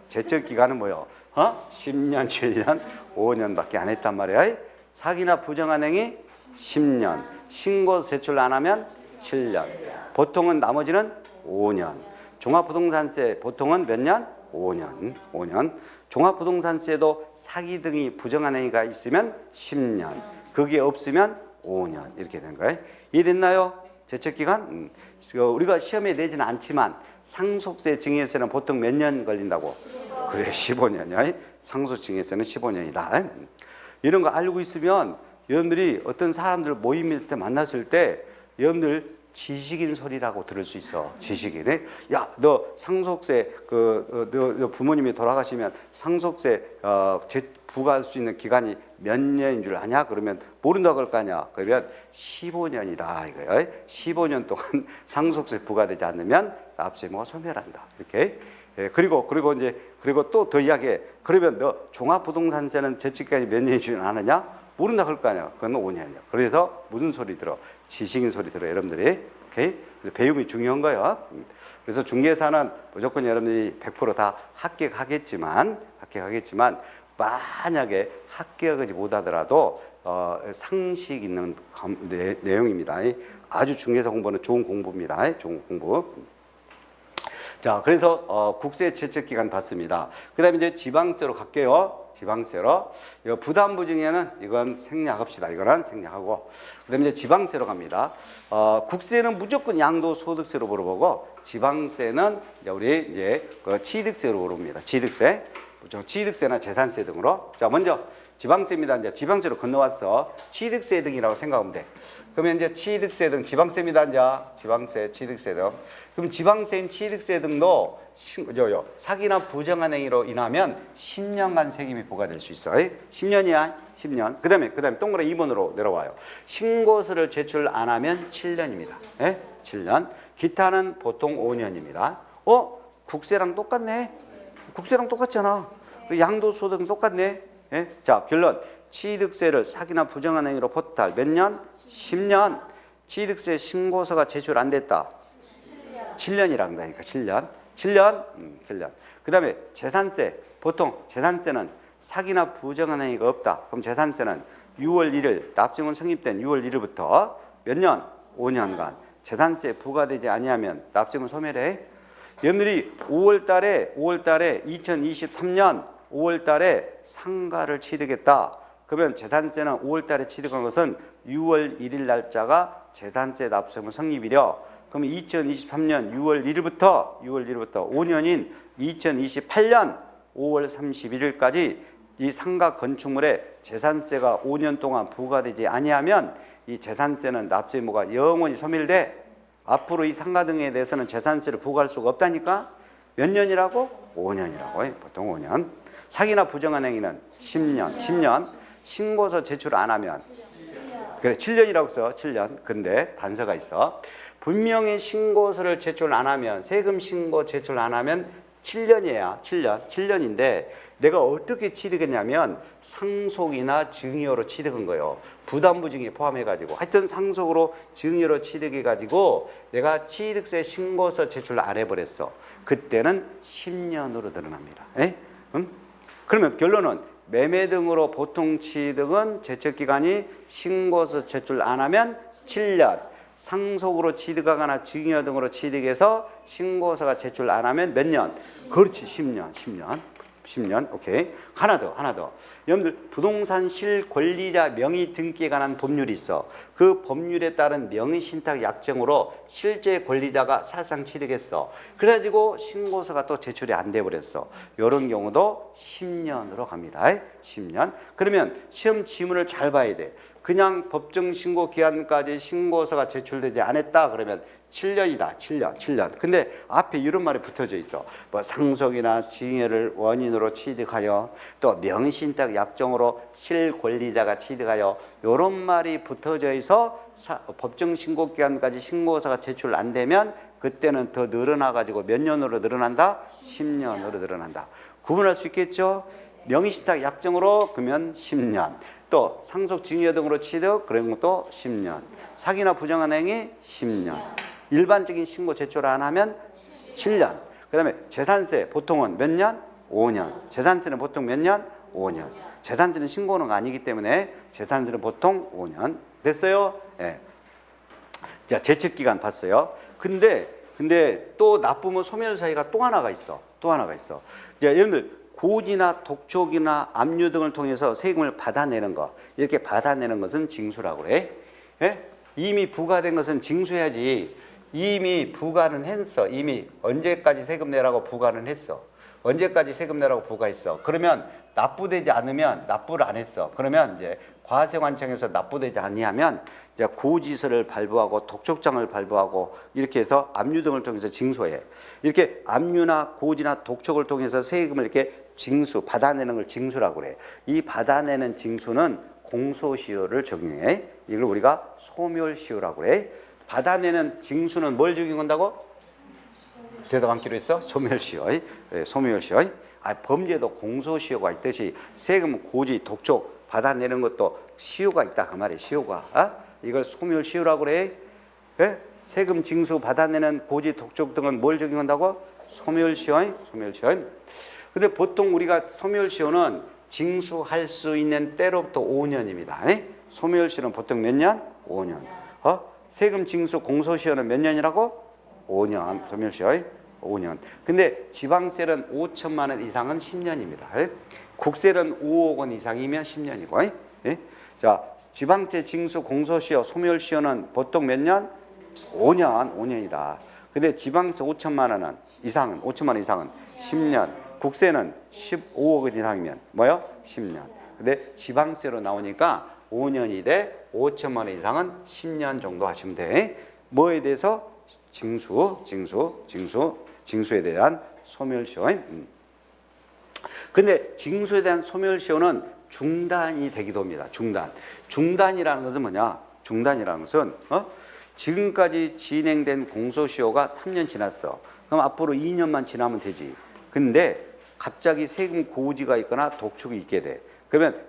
제척기간은 뭐요? 10년, 7년, 5년밖에 안 했단 말이야. 사기나 부정한 행위 10년, 신고 제출 안 하면 7년. 보통은 나머지는 5년. 종합부동산세 보통은 몇 년? 5년. 5년. 종합부동산세도 사기 등이 부정한 행위가 있으면 10년. 그게 없으면 5년. 이렇게 된 거예요. 이해됐나요? 제척기간? 우리가 시험에 내지는 않지만 상속세 증여세는 보통 몇 년 걸린다고? 그래, 15년이야. 상속 증여세는 15년이다. 이런 거 알고 있으면 여러분들이 어떤 사람들 모임일 때 만났을 때 여러분들 지식인 소리라고 들을 수 있어. 지식인. 야, 너 상속세 너 부모님이 돌아가시면 상속세 부과할 수 있는 기간이 몇 년인 줄 아냐? 그러면 모른다고 할 거 아니야. 그러면 15년이다 이거예요. 15년 동안 상속세 부과되지 않으면 납세 의무가 소멸한다. 이렇게. 예, 그리고 또 더 이야기해. 그러면 너 종합부동산세는 제치기간이 몇 년인 줄 아느냐? 모른다 그럴 거 아니야. 그건 5년이야. 그래서 무슨 소리 들어? 지식인 소리 들어, 여러분들이. 오케이? 배움이 중요한 거야. 그래서 중개사는 무조건 여러분들이 100% 다 합격하겠지만 만약에 합격하지 못하더라도 상식 있는 내용입니다. 아주 중개사 공부는 좋은 공부입니다. 좋은 공부. 자, 그래서 국세 제척 기간 받습니다. 그다음에 이제 지방세로 갈게요. 지방세로. 부담부 중에는 이건 생략합시다. 이거는 생략하고. 그다음에 이제 지방세로 갑니다. 국세는 무조건 양도소득세로 물어보고 지방세는 우리 이제 취득세로 물어봅니다. 취득세. 취득세나 재산세 등으로. 자, 먼저 지방세입니다. 이제 지방세로 건너왔어. 취득세 등이라고 생각하면 돼. 그러면 이제 취득세 등 지방세입니다. 이제 지방세, 취득세 등. 그럼 지방세인 취득세 등도 사기나 부정한 행위로 인하면 10년간 세금이 부과될 수 있어. 10년이야. 10년. 그다음에 동그라미 2번으로 내려와요. 신고서를 제출 안 하면 7년입니다. 7년. 기타는 보통 5년입니다. 국세랑 똑같네. 국세랑 똑같잖아. 양도소득은 똑같네. 자, 결론. 취득세를 사기나 부정한 행위로 포탈 몇 년? 10년. 취득세 신고서가 제출 안 됐다. 7년이라 한다니까. 7년. 7년. 그 다음에 재산세. 보통 재산세는 사기나 부정한 행위가 없다. 그럼 재산세는 6월 1일 납세문 성립된 6월 1일부터 몇 년? 5년간 재산세 부과되지 아니하면 납세문 소멸해. 여러분들이 5월 달에 2023년 5월 달에 상가를 취득했다. 그러면 재산세는 5월 달에 취득한 것은 6월 1일 날짜가 재산세 납세문 성립이려. 그럼 2023년 6월 1일부터 5년인 2028년 5월 31일까지 이 상가 건축물에 재산세가 5년 동안 부과되지 아니하면 이 재산세는 납세 의무가 영원히 소멸돼. 앞으로 이 상가 등에 대해서는 재산세를 부과할 수가 없다니까. 몇 년이라고? 5년이라고. 보통 5년. 사기나 부정한 행위는 10년. 신고서 제출 안 하면 그래 7년이라고 써. 7년. 근데 단서가 있어. 분명히 신고서를 제출 안 하면 세금 신고 제출 안 하면 7년이에요. 7년인데 내가 어떻게 취득했냐면 상속이나 증여로 취득한 거예요. 부담부 증여 포함해가지고 하여튼 상속으로 증여로 취득해가지고 내가 취득세 신고서 제출 안 해버렸어. 그때는 10년으로 늘어납니다. 그러면 결론은 매매 등으로 보통 취득은 제척기간이 신고서 제출 안 하면 7년. 상속으로 취득하거나 증여 등으로 취득해서 신고서가 제출 안 하면 몇 년? 그렇지, 10년. 오케이. 하나 더. 여러분들 부동산 실권리자 명의 등기에 관한 법률이 있어. 그 법률에 따른 명의신탁 약정으로 실제 권리자가 사실상 취득했어. 그래가지고 신고서가 또 제출이 안 돼 버렸어. 이런 경우도 10년으로 갑니다. 10년. 그러면 시험 지문을 잘 봐야 돼. 그냥 법정 신고 기한까지 신고서가 제출되지 않았다 그러면 7년이다. 7년. 근데 앞에 이런 말이 붙어져 있어. 뭐 상속이나 증여를 원인으로 취득하여 또 명의신탁 약정으로 실권리자가 취득하여 이런 말이 붙어져 있어 법정 신고 기간까지 신고서가 제출 안 되면 그때는 더 늘어나 가지고 몇 년으로 늘어난다? 10년으로 늘어난다. 구분할 수 있겠죠? 명의신탁 약정으로 그러면 10년. 또 상속 증여 등으로 취득 그런 것도 10년. 사기나 부정한 행위 10년. 일반적인 신고 제출 안 하면 7년. 그 다음에 재산세 보통은 몇 년? 5년. 재산세는 보통 몇 년? 5년. 재산세는 신고는 아니기 때문에 재산세는 보통 5년. 됐어요? 예. 자, 제척기간 봤어요. 근데 또 납부모 소멸 사유가 또 하나가 있어. 또 하나가 있어. 자, 여러분들 고지나 독촉이나 압류 등을 통해서 세금을 받아내는 거, 이렇게 받아내는 것은 징수라고 그래. 예? 이미 부과된 것은 징수해야지. 이미 부과는 했어. 이미 언제까지 세금 내라고 부과는 했어. 언제까지 세금 내라고 부과했어. 그러면 납부되지 않으면 납부를 안 했어. 그러면 이제 과세관청에서 납부되지 아니하면 이제 고지서를 발부하고 독촉장을 발부하고 이렇게 해서 압류 등을 통해서 징수해. 이렇게 압류나 고지나 독촉을 통해서 세금을 이렇게 징수, 받아내는 걸 징수라고 그래. 이 받아내는 징수는 공소시효를 적용해. 이걸 우리가 소멸시효라고 그래. 받아내는 징수는 뭘 적용한다고? 대답 않기로 했어? 소멸시효. 소멸시효. 범죄도 공소시효가 있듯이 세금, 고지, 독촉 받아내는 것도 시효가 있다 그 말이에요. 시효가. 이걸 소멸시효라고 그래. 예? 세금 징수 받아내는 고지, 독촉 등은 뭘 적용한다고? 소멸시효. 소멸시효. 근데 보통 우리가 소멸시효는 징수할 수 있는 때로부터 5년입니다. 예? 소멸시효는 보통 몇 년? 5년. 세금 징수 공소시효는 몇 년이라고? 5년. 소멸시효 5년. 근데 지방세는 5천만 원 이상은 10년입니다. 국세는 5억 원 이상이면 10년이고. 자, 지방세 징수 공소시효 소멸시효는 보통 몇 년? 5년. 5년이다. 근데 지방세 5천만 원 이상은 5천만 원 이상은 10년. 국세는 15억 원 이상이면 뭐요? 10년. 근데 지방세로 나오니까 5년이 돼 5천만 원 이상은 10년 정도 하시면 돼. 뭐에 대해서? 징수에 대한 소멸시효. 근데 징수에 대한 소멸시효는 중단이 되기도 합니다. 중단이라는 것은 뭐냐? 중단이라는 것은 지금까지 진행된 공소시효가 3년 지났어. 그럼 앞으로 2년만 지나면 되지. 근데 갑자기 세금 고지가 있거나 독촉이 있게 돼. 그러면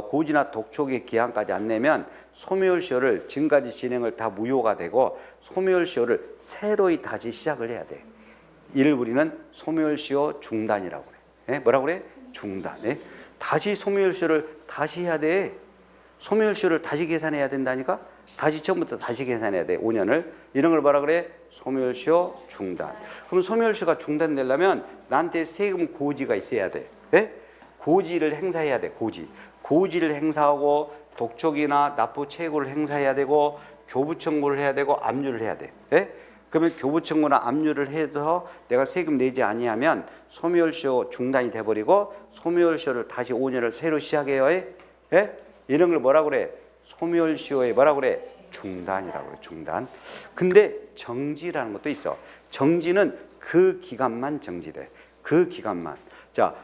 고지나 독촉의 기한까지 안 내면 소멸시효를 지금까지 진행을 다 무효가 되고 소멸시효를 새로이 다시 시작을 해야 돼. 이를 우리는 소멸시효 중단이라고 그래. 뭐라고 그래? 중단. 다시 소멸시효를 다시 해야 돼. 소멸시효를 다시 계산해야 된다니까. 다시 처음부터 다시 계산해야 돼. 5년을. 이런 걸 뭐라 그래? 소멸시효 중단. 그럼 소멸시효가 중단되려면 나한테 세금 고지가 있어야 돼. 고지를 행사해야 돼. 고지를 행사하고 독촉이나 납부 최고를 행사해야 되고 교부 청구를 해야 되고 압류를 해야 돼. 그러면 교부 청구나 압류를 해서 내가 세금 내지 아니하면 소멸시효 중단이 돼버리고 소멸시효를 다시 5년을 새로 시작해요. 이런 걸 뭐라고 그래? 소멸시효에 뭐라고 그래? 중단이라고 그래. 중단. 근데 정지라는 것도 있어. 정지는 그 기간만 정지돼. 그 기간만. 자,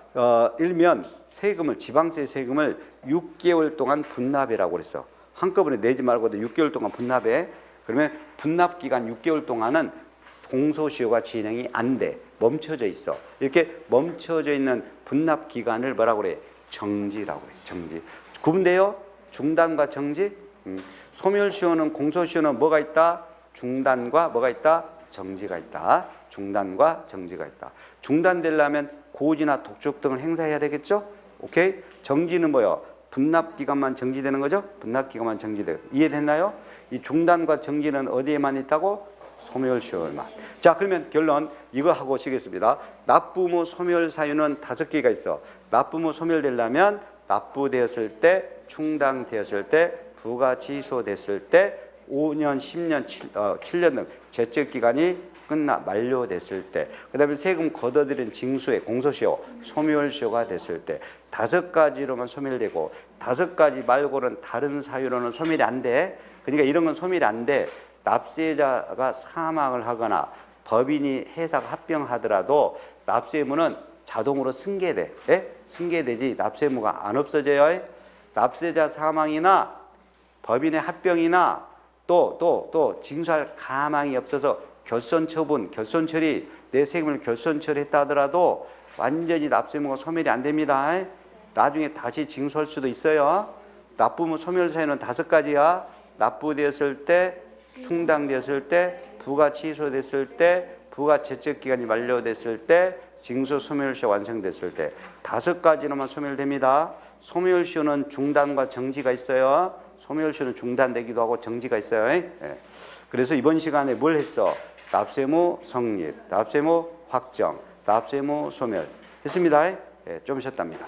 일면 세금을 지방세 세금을 6개월 동안 분납이라고 그랬어. 한꺼번에 내지 말고도 6개월 동안 분납해. 그러면 분납 기간 6개월 동안은 공소시효가 진행이 안 돼. 멈춰져 있어. 이렇게 멈춰져 있는 분납 기간을 뭐라고 그래? 정지라고 그래. 정지. 구분돼요? 중단과 정지? 소멸시효는 공소시효는 뭐가 있다? 중단과 뭐가 있다? 정지가 있다. 중단과 정지가 있다. 중단되려면 고지나 독촉 등을 행사해야 되겠죠? 오케이? 정지는 뭐요? 분납 기간만 정지되는 거죠? 분납 기간만 정지돼요. 이해됐나요? 이 중단과 정지는 어디에만 있다고? 소멸시효만. 자, 그러면 결론 이거 하고 쉬겠습니다. 납부무 소멸 사유는 5개가 있어. 납부무 소멸되려면 납부되었을 때, 충당되었을 때, 부가 취소됐을 때, 5년, 10년, 7년 등 제적 기간이 만료됐을 때, 그 다음에 세금 걷어들인 징수의 공소시효, 소멸시효가 됐을 때 5가지로만 소멸되고 5가지 말고는 다른 사유로는 소멸이 안 돼. 그러니까 이런 건 소멸이 안 돼. 납세자가 사망을 하거나 법인이 회사가 합병하더라도 납세의무는 자동으로 승계돼. 승계되지 납세의무가 안 없어져요. 납세자 사망이나 법인의 합병이나 또 징수할 가망이 없어서 결손 처분, 결손 처리, 내 세금을 결손 처리했다 하더라도 완전히 납세의무가 소멸이 안 됩니다. 나중에 다시 징수할 수도 있어요. 납부무 소멸 사유는 5가지야. 납부되었을 때, 충당되었을 때, 부가 취소됐을 때, 부가 제적 기간이 만료됐을 때, 징수 소멸시효 완성됐을 때 5가지로만 소멸됩니다. 소멸시효는 중단과 정지가 있어요. 소멸시효는 중단되기도 하고 정지가 있어요. 예. 그래서 이번 시간에 뭘 했어? 납세무 성립, 납세무 확정, 납세무 소멸 했습니다. 예, 좀 쉬었답니다.